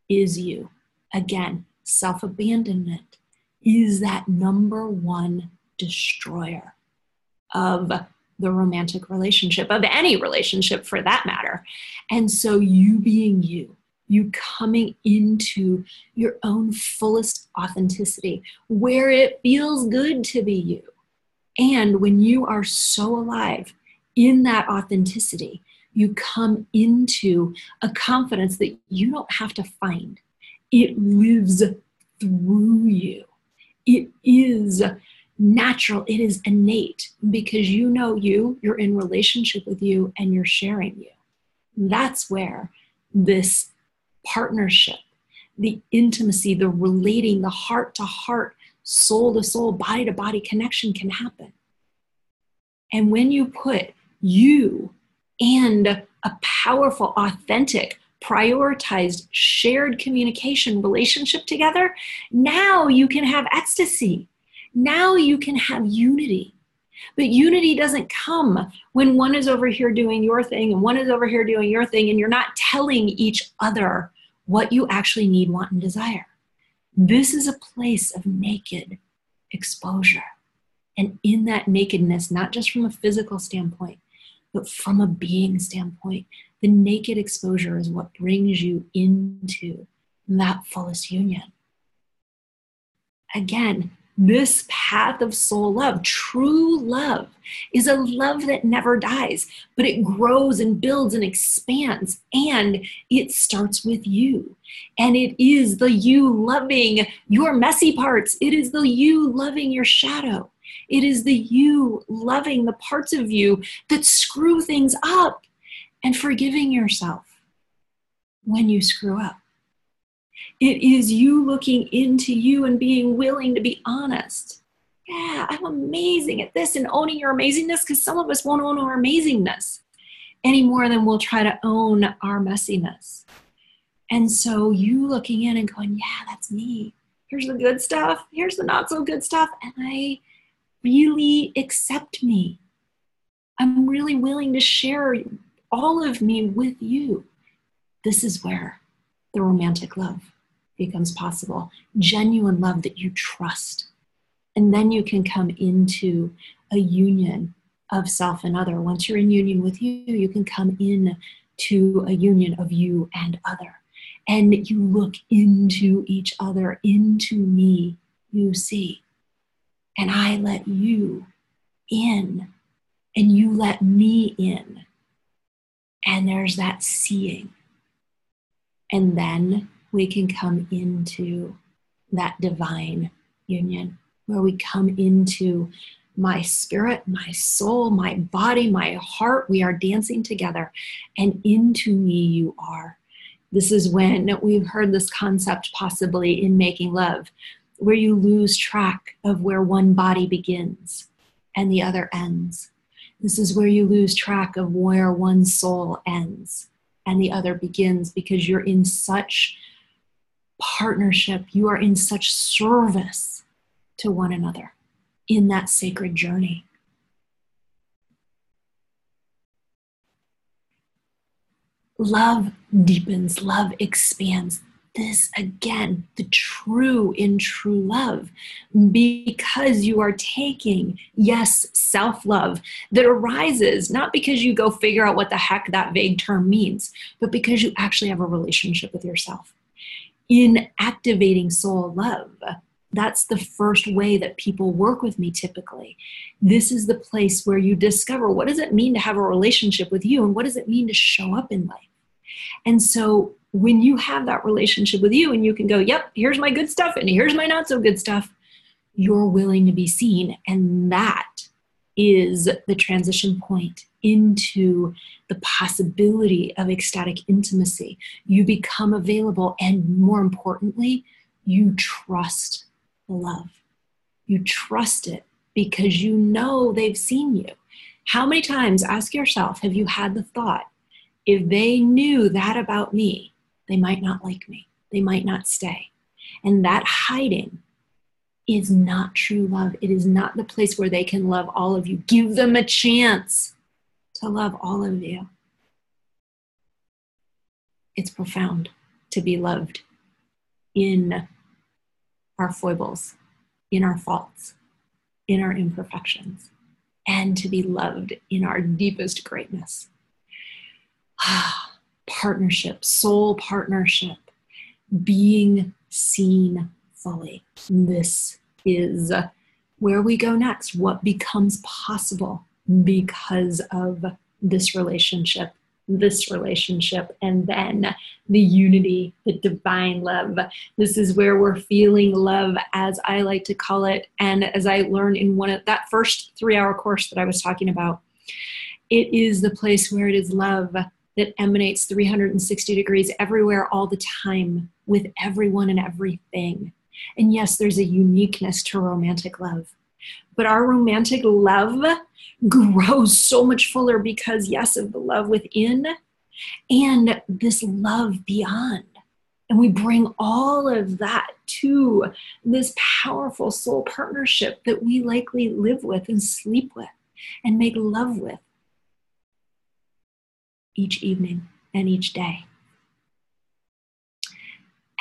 is you. Again, self-abandonment is that number one destroyer of the romantic relationship, of any relationship for that matter. And so you being you coming into your own fullest authenticity, where it feels good to be you. And when you are so alive in that authenticity, you come into a confidence that you don't have to find. It lives through you. It is natural. It is innate because you know you're in relationship with you, and you're sharing you. That's where this partnership, the intimacy, the relating, the heart to heart, soul to soul, body to body connection can happen. And when you put you and a powerful, authentic, prioritized, shared communication relationship together, now you can have ecstasy. Now you can have unity. But unity doesn't come when one is over here doing your thing and one is over here doing your thing, and you're not telling each other what you actually need, want, and desire. This is a place of naked exposure. And in that nakedness, not just from a physical standpoint, but from a being standpoint, the naked exposure is what brings you into that fullest union. Again, this path of soul love, true love, is a love that never dies, but it grows and builds and expands, and it starts with you. And it is the you loving your messy parts. It is the you loving your shadow. It is the you loving the parts of you that screw things up and forgiving yourself when you screw up. It is you looking into you and being willing to be honest. Yeah, I'm amazing at this, and owning your amazingness, because some of us won't own our amazingness any more than we'll try to own our messiness. And so you looking in and going, yeah, that's me. Here's the good stuff. Here's the not so good stuff. And I really accept me. I'm really willing to share all of me with you. This is where the romantic love becomes possible. Genuine love that you trust. And then you can come into a union of self and other. Once you're in union with you, you can come in to a union of you and other. And you look into each other, into me, you see. And I let you in, and you let me in. And there's that seeing. And then we can come into that divine union, where we come into my spirit, my soul, my body, my heart. We are dancing together, and into me you are. This is when we've heard this concept possibly in making love, where you lose track of where one body begins and the other ends. This is where you lose track of where one soul ends and the other begins, because you're in such partnership, you are in such service to one another in that sacred journey. Love deepens, love expands. This, again, the true in true love, because you are taking, yes, self-love that arises not because you go figure out what the heck that vague term means, but because you actually have a relationship with yourself. In activating soul love, that's the first way that people work with me typically. This is the place where you discover, what does it mean to have a relationship with you, and what does it mean to show up in life? And so when you have that relationship with you and you can go, yep, here's my good stuff and here's my not so good stuff, you're willing to be seen. And that is the transition point into the possibility of ecstatic intimacy. You become available, and more importantly, you trust the love. You trust it because you know they've seen you. How many times, ask yourself, have you had the thought, if they knew that about me, they might not like me. They might not stay. And that hiding is not true love. It is not the place where they can love all of you. Give them a chance to love all of you. It's profound to be loved in our foibles, in our faults, in our imperfections, and to be loved in our deepest greatness. Partnership, soul partnership, being seen fully. This is where we go next, what becomes possible because of this relationship, and then the unity, the divine love. This is where we're feeling love, as I like to call it, and as I learned in one of that first 3-hour course that I was talking about. It is the place where it is love that emanates 360 degrees everywhere all the time with everyone and everything. And yes, there's a uniqueness to romantic love, but our romantic love grows so much fuller because, yes, of the love within and this love beyond. And we bring all of that to this powerful soul partnership that we likely live with and sleep with and make love with each evening and each day.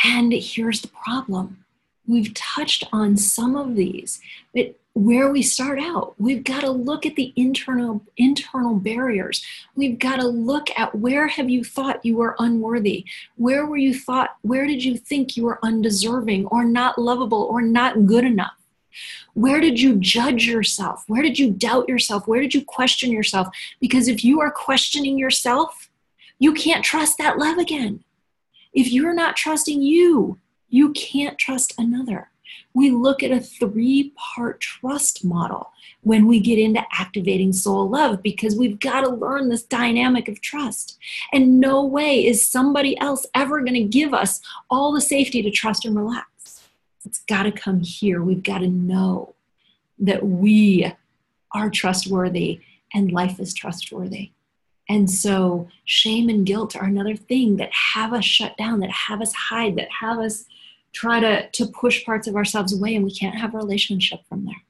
And here's the problem. We've touched on some of these, but where we start out, we've got to look at the internal barriers. We've got to look at where have you thought you were unworthy? Where did you think you were undeserving or not lovable or not good enough? Where did you judge yourself? Where did you doubt yourself? Where did you question yourself? Because if you are questioning yourself, you can't trust that love again. If you're not trusting you, you can't trust another. We look at a 3-part trust model when we get into activating soul love, because we've got to learn this dynamic of trust. And no way is somebody else ever going to give us all the safety to trust and relax. It's got to come here. We've got to know that we are trustworthy and life is trustworthy. And so shame and guilt are another thing that have us shut down, that have us hide, that have us try to push parts of ourselves away, and we can't have a relationship from there.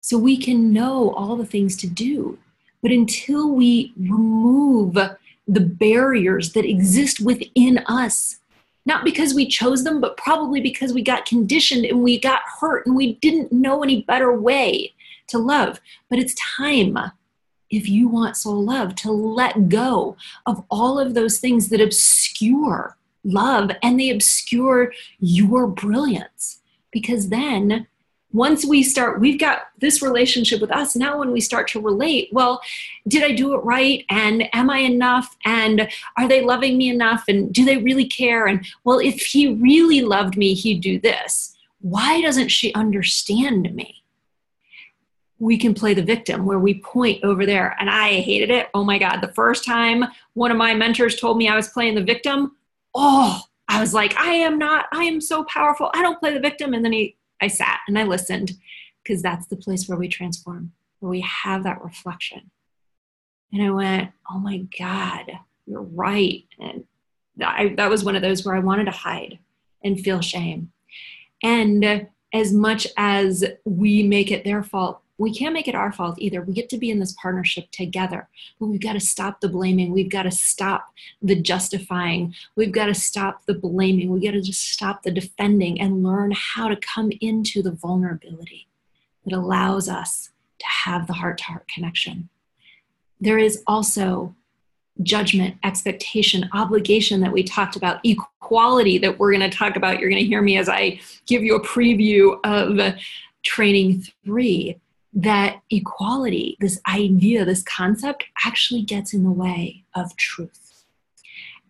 So we can know all the things to do, but until we remove the barriers that exist within us, not because we chose them, but probably because we got conditioned and we got hurt and we didn't know any better way to love. But it's time, if you want soul love, to let go of all of those things that obscure love and they obscure your brilliance. Because then once we've got this relationship with us, now when we start to relate, well, did I do it right? And am I enough? And are they loving me enough? And do they really care? And well, if he really loved me, he'd do this. Why doesn't she understand me? We can play the victim where we point over there, and I hated it. Oh my God. The first time one of my mentors told me I was playing the victim, I was like, I am so powerful. I don't play the victim. And then I sat and I listened, because that's the place where we transform, where we have that reflection. And I went, oh my God, you're right. And that was one of those where I wanted to hide and feel shame. And as much as we make it their fault, we can't make it our fault either. We get to be in this partnership together, but we've got to stop the blaming. We've got to stop the justifying. We've got to stop the blaming. We got to just stop the defending and learn how to come into the vulnerability that allows us to have the heart-to-heart connection. There is also judgment, expectation, obligation that we talked about, equality that we're going to talk about. You're going to hear me as I give you a preview of training 3. That equality, this idea, this concept actually gets in the way of truth.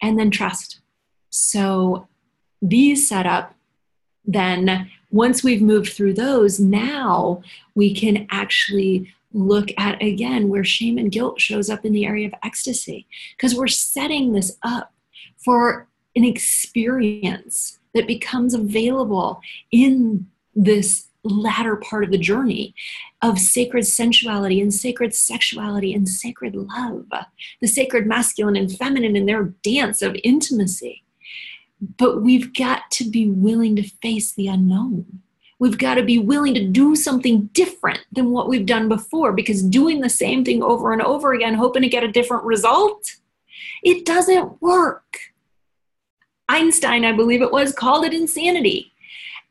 And then trust. So these set up, then once we've moved through those, now we can actually look at, again, where shame and guilt shows up in the area of ecstasy, because we're setting this up for an experience that becomes available in this latter part of the journey of sacred sensuality and sacred sexuality and sacred love, the sacred masculine and feminine in their dance of intimacy. But we've got to be willing to face the unknown. We've got to be willing to do something different than what we've done before, because doing the same thing over and over again, hoping to get a different result, it doesn't work. Einstein, I believe it was, called it insanity.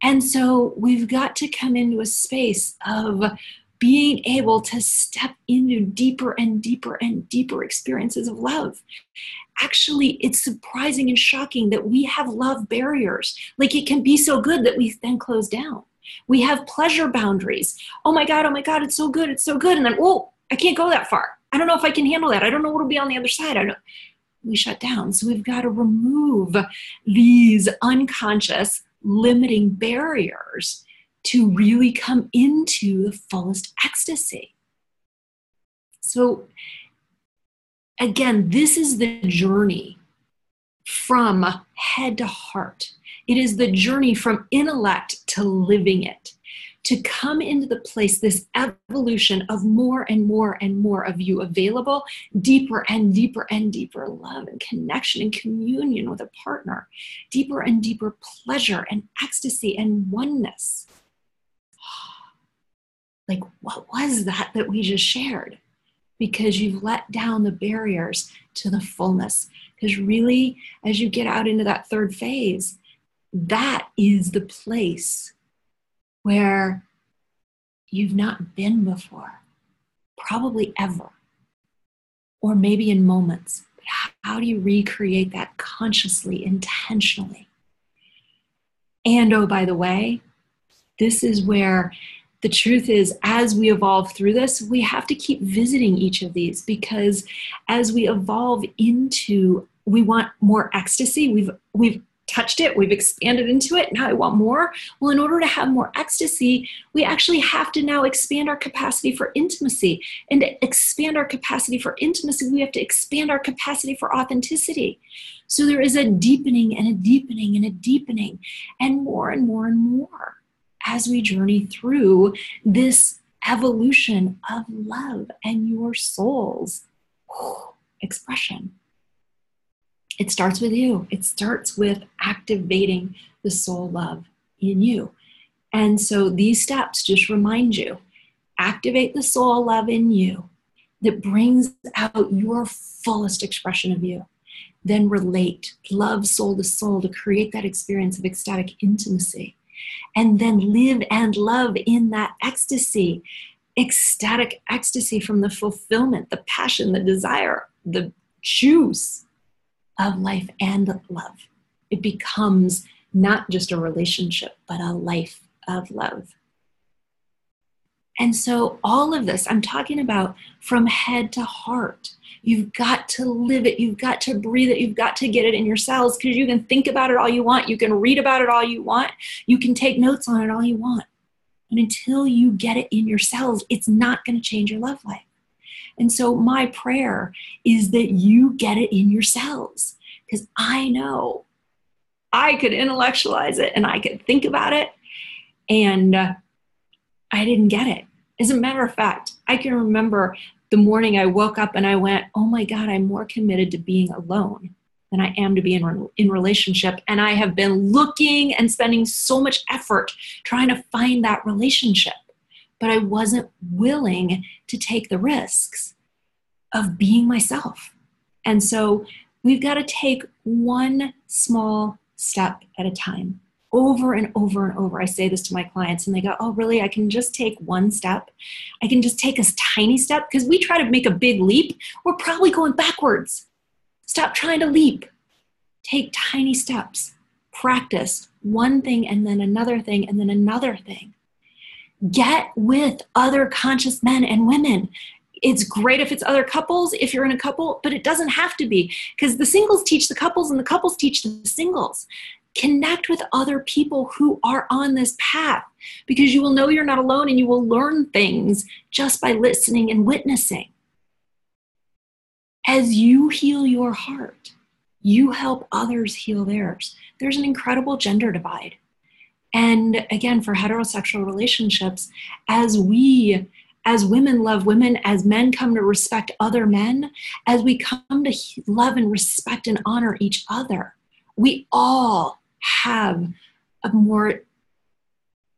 And so we've got to come into a space of being able to step into deeper and deeper and deeper experiences of love. Actually, it's surprising and shocking that we have love barriers. Like, it can be so good that we then close down. We have pleasure boundaries. Oh my God, it's so good, it's so good. And then, I can't go that far. I don't know if I can handle that. I don't know what will be on the other side. We shut down. So we've got to remove these unconscious limiting barriers to really come into the fullest ecstasy. So again, this is the journey from head to heart. It is the journey from intellect to living it, to come into the place, this evolution of more and more and more of you available, deeper and deeper and deeper love and connection and communion with a partner, deeper and deeper pleasure and ecstasy and oneness. Like, what was that we just shared? Because you've let down the barriers to the fullness. Because really, as you get out into that third phase, that is the place where you've not been before, probably ever, or maybe in moments. But how do you recreate that consciously, intentionally? And oh, by the way, this is where the truth is, as we evolve through this, we have to keep visiting each of these, because as we evolve into, we want more ecstasy. We've touched it, we've expanded into it, now I want more. Well, in order to have more ecstasy, we actually have to now expand our capacity for intimacy. And to expand our capacity for intimacy, we have to expand our capacity for authenticity. So there is a deepening and a deepening and a deepening, and more and more and more as we journey through this evolution of love and your soul's expression. It starts with you. It starts with activating the soul love in you. And so these steps just remind you, activate the soul love in you that brings out your fullest expression of you. Then relate, love soul to soul to create that experience of ecstatic intimacy. And then live and love in that ecstasy, ecstatic ecstasy from the fulfillment, the passion, the desire, the juice of life and love. It becomes not just a relationship, but a life of love. And so all of this, I'm talking about from head to heart. You've got to live it. You've got to breathe it. You've got to get it in your cells, because you can think about it all you want. You can read about it all you want. You can take notes on it all you want. And until you get it in your cells, it's not going to change your love life. And so my prayer is that you get it in your cells, because I know I could intellectualize it and I could think about it, and I didn't get it. As a matter of fact, I can remember the morning I woke up and I went, oh my God, I'm more committed to being alone than I am to be in relationship. And I have been looking and spending so much effort trying to find that relationship. But I wasn't willing to take the risks of being myself. And so we've got to take one small step at a time, over and over and over. I say this to my clients and they go, oh, really? I can just take one step? I can just take a tiny step? Because we try to make a big leap, we're probably going backwards. Stop trying to leap. Take tiny steps. Practice one thing and then another thing and then another thing. Get with other conscious men and women. It's great if it's other couples, if you're in a couple, but it doesn't have to be, because the singles teach the couples and the couples teach the singles. Connect with other people who are on this path, because you will know you're not alone and you will learn things just by listening and witnessing. As you heal your heart, you help others heal theirs. There's an incredible gender divide. And again, for heterosexual relationships, as women love women, as men come to respect other men, as we come to love and respect and honor each other, we all have a more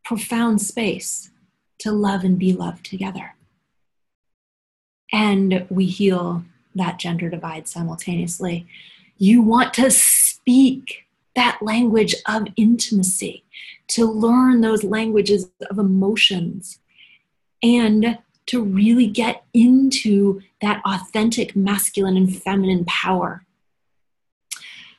profound space to love and be loved together. And we heal that gender divide simultaneously. You want to speak that language of intimacy, to learn those languages of emotions, and to really get into that authentic masculine and feminine power.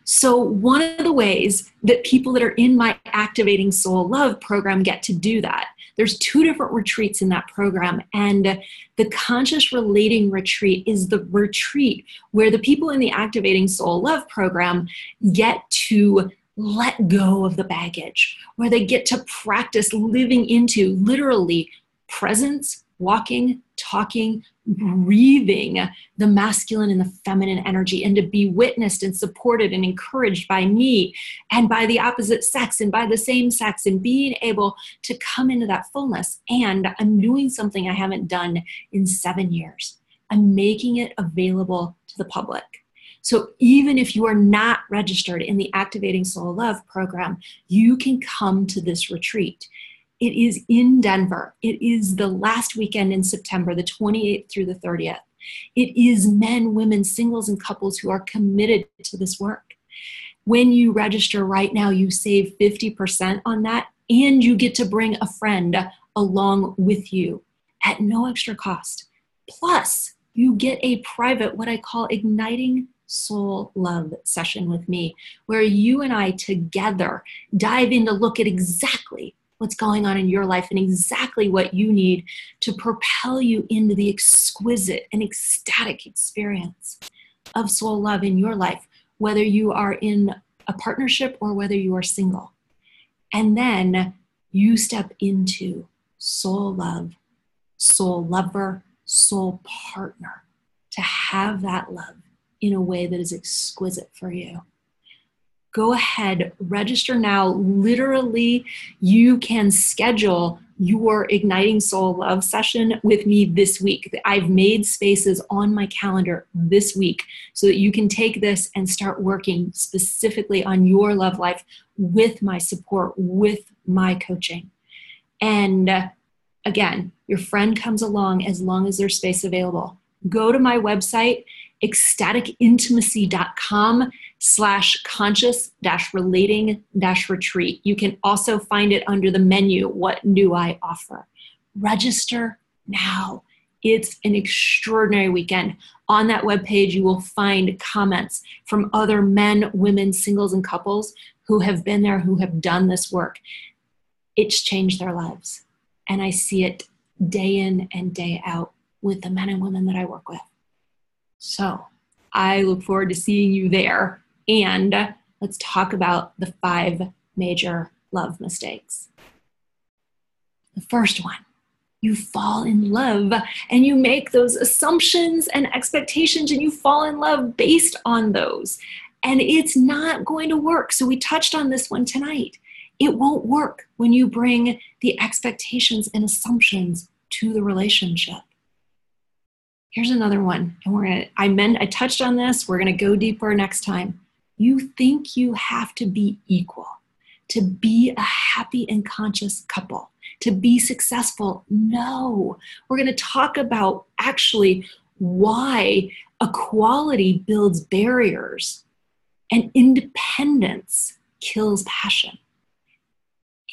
So one of the ways that people that are in my Activating Soul Love program get to do that, there's 2 different retreats in that program. And the Conscious Relating Retreat is the retreat where the people in the Activating Soul Love program get to let go of the baggage, where they get to practice living into literally presence, walking, talking, breathing the masculine and the feminine energy, and to be witnessed and supported and encouraged by me and by the opposite sex and by the same sex, and being able to come into that fullness. And I'm doing something I haven't done in 7 years. I'm making it available to the public. So even if you are not registered in the Activating Soul Love program, you can come to this retreat. It is in Denver. It is the last weekend in September, the 28th through the 30th. It is men, women, singles, and couples who are committed to this work. When you register right now, you save 50% on that, and you get to bring a friend along with you at no extra cost. Plus, you get a private, what I call Igniting Soul Love session with me, where you and I together dive in to look at exactly what's going on in your life and exactly what you need to propel you into the exquisite and ecstatic experience of soul love in your life, whether you are in a partnership or whether you are single. And then you step into soul love, soul lover, soul partner, to have that love in a way that is exquisite for you. Go ahead, register now. Literally, you can schedule your Igniting Soul Love session with me this week. I've made spaces on my calendar this week so that you can take this and start working specifically on your love life with my support, with my coaching. And again, your friend comes along as long as there's space available. Go to my website, ecstaticintimacy.com/conscious-relating-retreat. You can also find it under the menu, What Do I Offer? Register now. It's an extraordinary weekend. On that webpage, you will find comments from other men, women, singles, and couples who have been there, who have done this work. It's changed their lives. And I see it day in and day out with the men and women that I work with. So I look forward to seeing you there. And let's talk about the 5 major love mistakes. The first one, you fall in love and you make those assumptions and expectations and you fall in love based on those. And it's not going to work. So we touched on this one tonight. It won't work when you bring the expectations and assumptions to the relationship. Here's another one, and I touched on this. We're going to go deeper next time. You think you have to be equal to be a happy and conscious couple, to be successful. No, we're going to talk about actually why equality builds barriers and independence kills passion.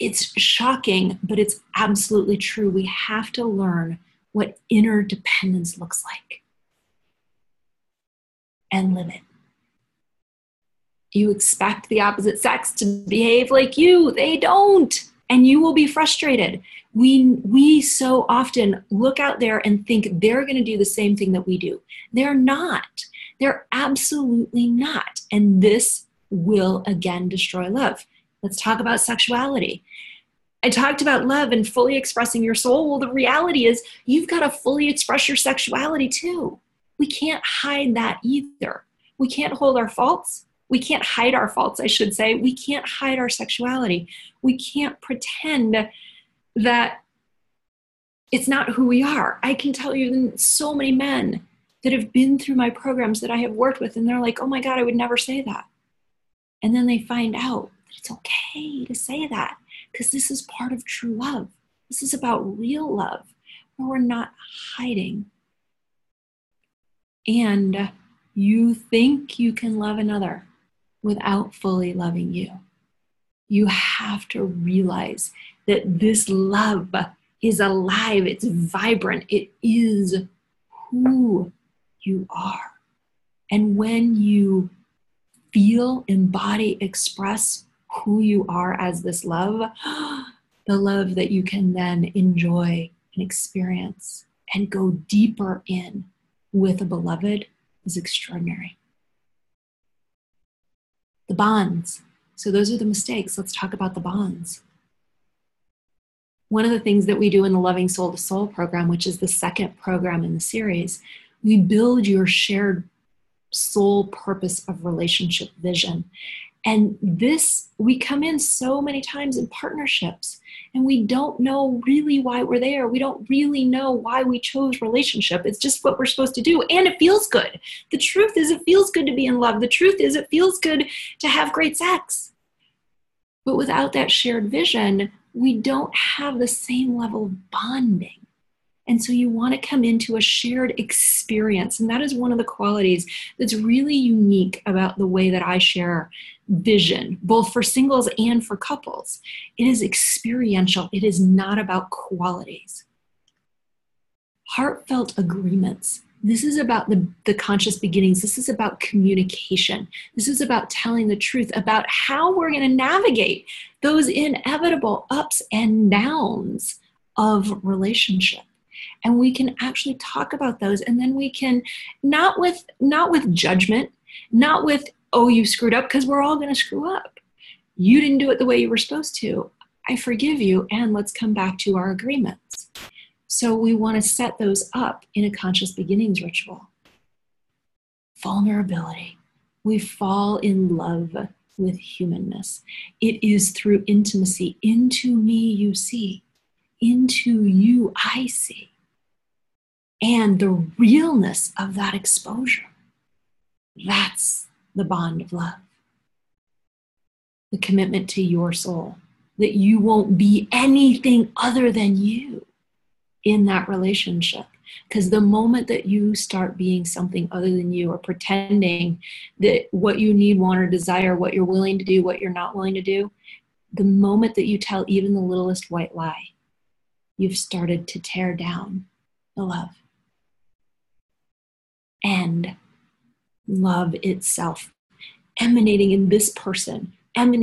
It's shocking, but it's absolutely true. We have to learn what inner dependence looks like and live it. You expect the opposite sex to behave like you. They don't. And you will be frustrated. We so often look out there and think they're going to do the same thing that we do. They're not. They're absolutely not. And this will again destroy love. Let's talk about sexuality. I talked about love and fully expressing your soul. Well, the reality is you've got to fully express your sexuality too. We can't hide that either. We can't hold our faults. We can't hide our faults, I should say. We can't hide our sexuality. We can't pretend that it's not who we are. I can tell you so many men that have been through my programs that I have worked with, and they're like, oh my God, I would never say that. And then they find out that it's okay to say that, because this is part of true love. This is about real love, where we're not hiding. And you think you can love another without fully loving you. You have to realize that this love is alive, it's vibrant, it is who you are. And when you feel, embody, express who you are as this love, the love that you can then enjoy and experience and go deeper in with a beloved is extraordinary. The bonds. So those are the mistakes. Let's talk about the bonds. One of the things that we do in the Loving Soul to Soul program, which is the second program in the series, we build your shared soul purpose of relationship vision. And this, we come in so many times in partnerships and we don't know really why we're there. We don't really know why we chose relationship. It's just what we're supposed to do. And it feels good. The truth is it feels good to be in love. The truth is it feels good to have great sex. But without that shared vision, we don't have the same level of bonding. And so you want to come into a shared experience. And that is one of the qualities that's really unique about the way that I share vision, both for singles and for couples. It is experiential. It is not about qualities. Heartfelt agreements. This is about the conscious beginnings. This is about communication. This is about telling the truth about how we're going to navigate those inevitable ups and downs of relationship. And we can actually talk about those, and then we can, not with judgment, not with, oh, you screwed up, because we're all going to screw up. You didn't do it the way you were supposed to. I forgive you, and let's come back to our agreements. So we want to set those up in a conscious beginnings ritual. Vulnerability. We fall in love with humanness. It is through intimacy. Into me you see. Into you I see. And the realness of that exposure. That's the bond of love. The commitment to your soul. That you won't be anything other than you in that relationship. Because the moment that you start being something other than you, or pretending that what you need, want, or desire, what you're willing to do, what you're not willing to do, the moment that you tell even the littlest white lie, you've started to tear down the love. And love itself, emanating in this person, and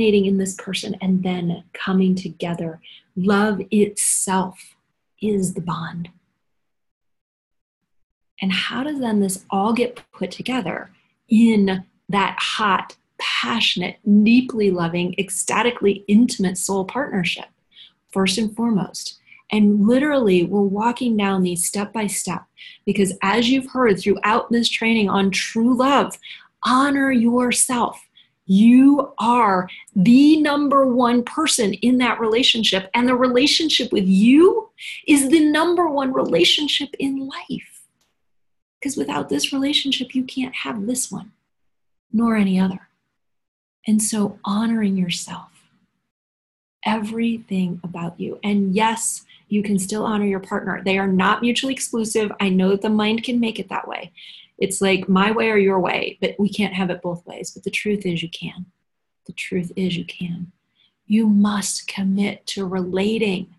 then coming together. Love itself is the bond. And how does then this all get put together in that hot, passionate, deeply loving, ecstatically intimate soul partnership? First and foremost. And literally, we're walking down these step by step, because as you've heard throughout this training on true love, honor yourself. You are the number one person in that relationship, and the relationship with you is the number one relationship in life. Because without this relationship, you can't have this one, nor any other. And so honoring yourself, everything about you. And yes, you can still honor your partner. They are not mutually exclusive. I know that the mind can make it that way. It's like my way or your way, but we can't have it both ways. But the truth is you can. The truth is you can. You must commit to relating.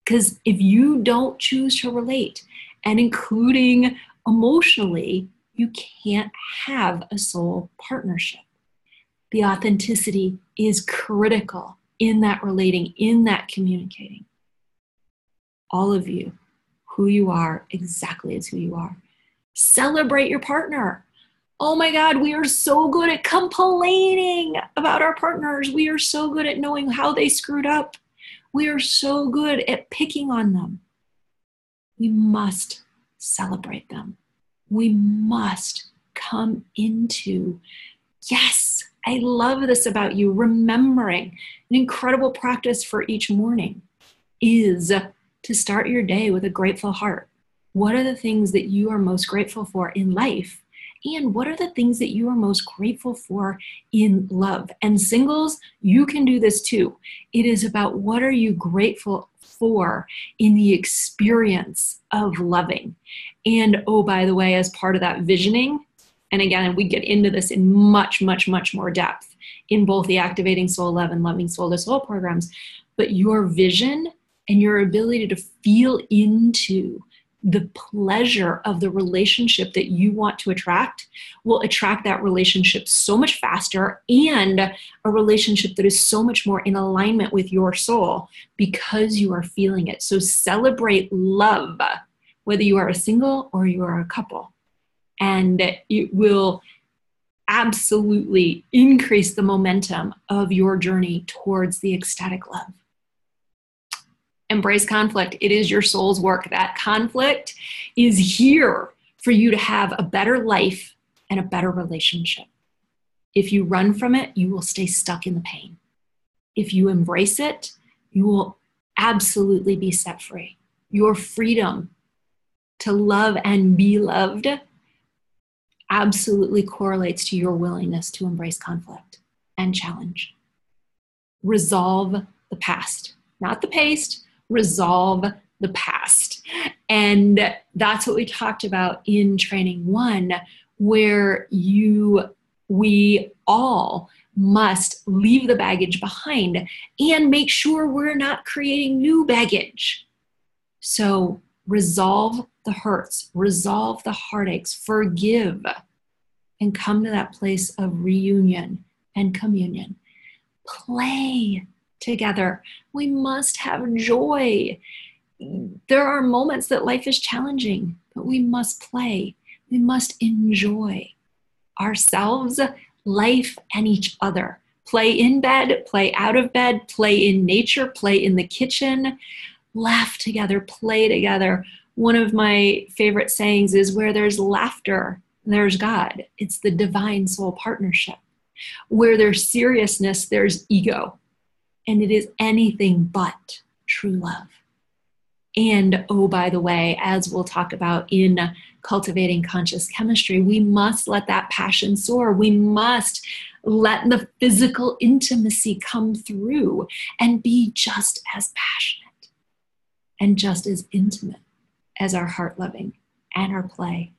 Because if you don't choose to relate, and including emotionally, you can't have a soul partnership. The authenticity is critical in that relating, in that communicating. All of you, who you are, exactly as who you are. Celebrate your partner. Oh my God, we are so good at complaining about our partners. We are so good at knowing how they screwed up. We are so good at picking on them. We must celebrate them. We must come into, yes, I love this about you, remembering an incredible practice for each morning is to start your day with a grateful heart. What are the things that you are most grateful for in life? And what are the things that you are most grateful for in love? And singles, you can do this too. It is about what are you grateful for in the experience of loving. And oh, by the way, as part of that visioning, and again, we get into this in much, much, much more depth in both the Activating Soul Love and Loving Soul to Soul programs, but your vision and your ability to feel into the pleasure of the relationship that you want to attract will attract that relationship so much faster, and a relationship that is so much more in alignment with your soul because you are feeling it. So celebrate love, whether you are a single or you are a couple, and it will absolutely increase the momentum of your journey towards the ecstatic love. Embrace conflict. It is your soul's work. That conflict is here for you to have a better life and a better relationship. If you run from it, you will stay stuck in the pain. If you embrace it, you will absolutely be set free. Your freedom to love and be loved absolutely correlates to your willingness to embrace conflict and challenge. Resolve the past, not the past, resolve the past. And that's what we talked about in training 1, where we all must leave the baggage behind and make sure we're not creating new baggage. So resolve the hurts, resolve the heartaches, forgive, and come to that place of reunion and communion. Play together. We must have joy. There are moments that life is challenging, but we must play. We must enjoy ourselves, life, and each other. Play in bed, play out of bed, play in nature, play in the kitchen, laugh together, play together. One of my favorite sayings is, where there's laughter, there's God. It's the divine soul partnership. Where there's seriousness, there's ego. And it is anything but true love. And oh, by the way, as we'll talk about in Cultivating Conscious Chemistry, we must let that passion soar. We must let the physical intimacy come through and be just as passionate and just as intimate as our heart loving and our play.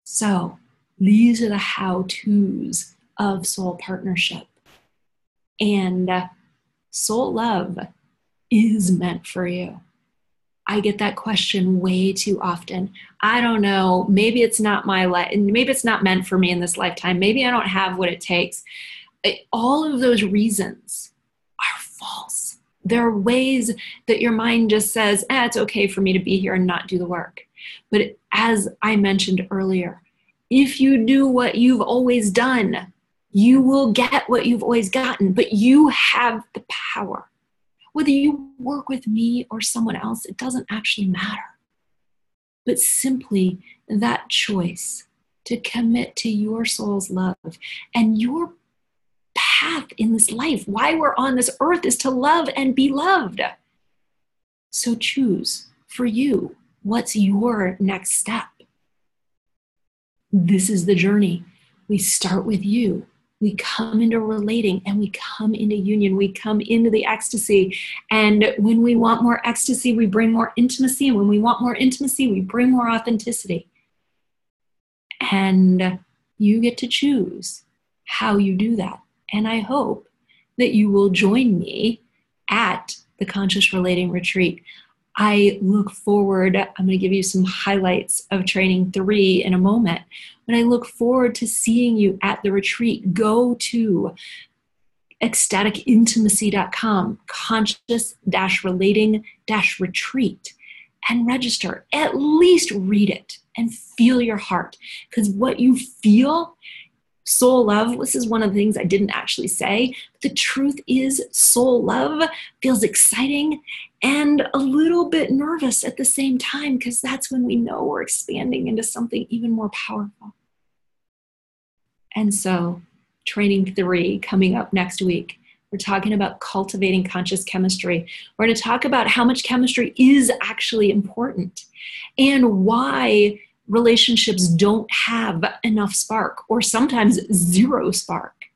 So these are the how-tos of soul partnership. And soul love is meant for you. I get that question way too often. I don't know, maybe it's not my life, maybe it's not meant for me in this lifetime. Maybe I don't have what it takes. All of those reasons are false. There are ways that your mind just says, it's okay for me to be here and not do the work. But as I mentioned earlier, if you do what you've always done, you will get what you've always gotten, but you have the power. Whether you work with me or someone else, it doesn't actually matter. But simply that choice to commit to your soul's love and your path in this life, why we're on this earth, is to love and be loved. So choose for you, what's your next step? This is the journey. We start with you. We come into relating and we come into union. We come into the ecstasy. And when we want more ecstasy, we bring more intimacy. And when we want more intimacy, we bring more authenticity. And you get to choose how you do that. And I hope that you will join me at the Conscious Relating Retreat. I look forward, I'm going to give you some highlights of training 3 in a moment, but I look forward to seeing you at the retreat. Go to ecstaticintimacy.com, conscious-relating-retreat, and register. At least read it and feel your heart, because what you feel, soul love, this is one of the things I didn't actually say. The truth is, soul love feels exciting and a little bit nervous at the same time, because that's when we know we're expanding into something even more powerful. And so, training 3 coming up next week, we're talking about cultivating conscious chemistry. We're going to talk about how much chemistry is actually important and why relationships don't have enough spark, or sometimes zero spark.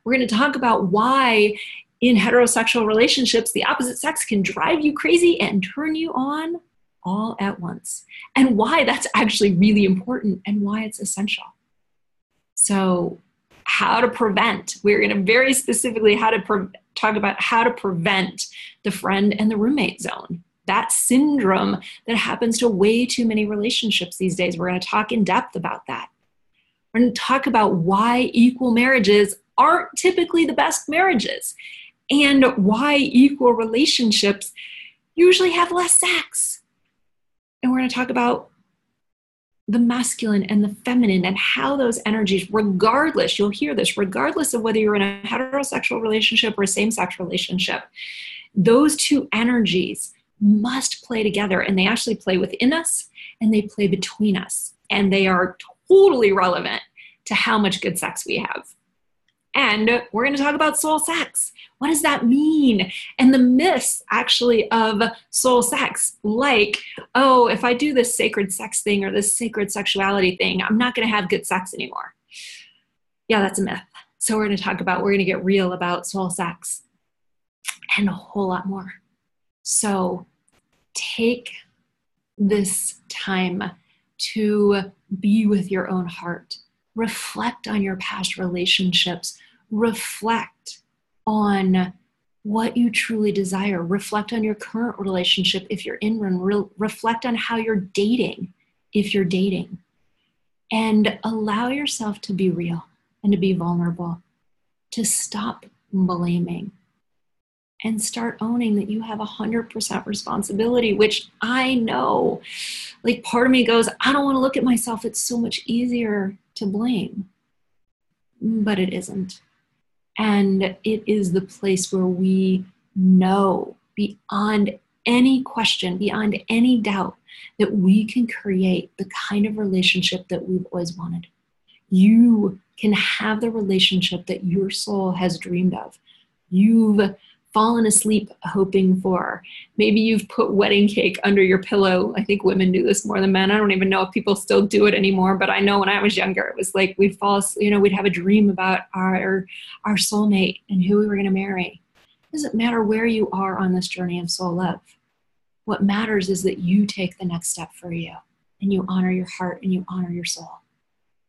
We're going to talk about why in heterosexual relationships, the opposite sex can drive you crazy and turn you on all at once, and why that's actually really important and why it's essential. So how to prevent, we're going to very specifically talk about how to prevent the friend and the roommate zone. That syndrome that happens to way too many relationships these days. We're going to talk in depth about that. We're going to talk about why equal marriages aren't typically the best marriages, and why equal relationships usually have less sex. And we're going to talk about the masculine and the feminine and how those energies, regardless, you'll hear this, regardless of whether you're in a heterosexual relationship or a same-sex relationship, those two energies must play together, and they actually play within us and they play between us, and they are totally relevant to how much good sex we have. And we're going to talk about soul sex. What does that mean? And the myths actually of soul sex, like, oh, if I do this sacred sex thing or this sacred sexuality thing, I'm not going to have good sex anymore. Yeah, that's a myth. So we're going to get real about soul sex and a whole lot more. So take this time to be with your own heart. Reflect on your past relationships. Reflect on what you truly desire. Reflect on your current relationship if you're in one. Reflect on how you're dating if you're dating. And allow yourself to be real and to be vulnerable, to stop blaming and start owning that you have 100% responsibility, which I know, like, part of me goes, I don't want to look at myself. It's so much easier to blame, but it isn't. And it is the place where we know beyond any question, beyond any doubt, that we can create the kind of relationship that we've always wanted. You can have the relationship that your soul has dreamed of. You've fallen asleep hoping for. Maybe you've put wedding cake under your pillow. I think women do this more than men. I don't even know if people still do it anymore, but I know when I was younger, it was like we'd fall asleep, we'd have a dream about our soulmate and who we were going to marry. It doesn't matter where you are on this journey of soul love. What matters is that you take the next step for you, and you honor your heart and you honor your soul.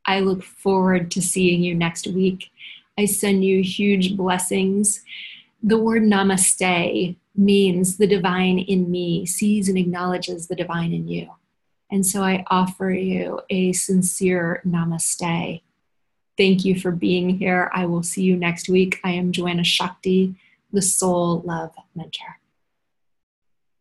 I look forward to seeing you next week. I send you huge blessings. The word namaste means the divine in me sees and acknowledges the divine in you. And so I offer you a sincere namaste. Thank you for being here. I will see you next week. I am Joanna Shakti, the Soul Love Mentor.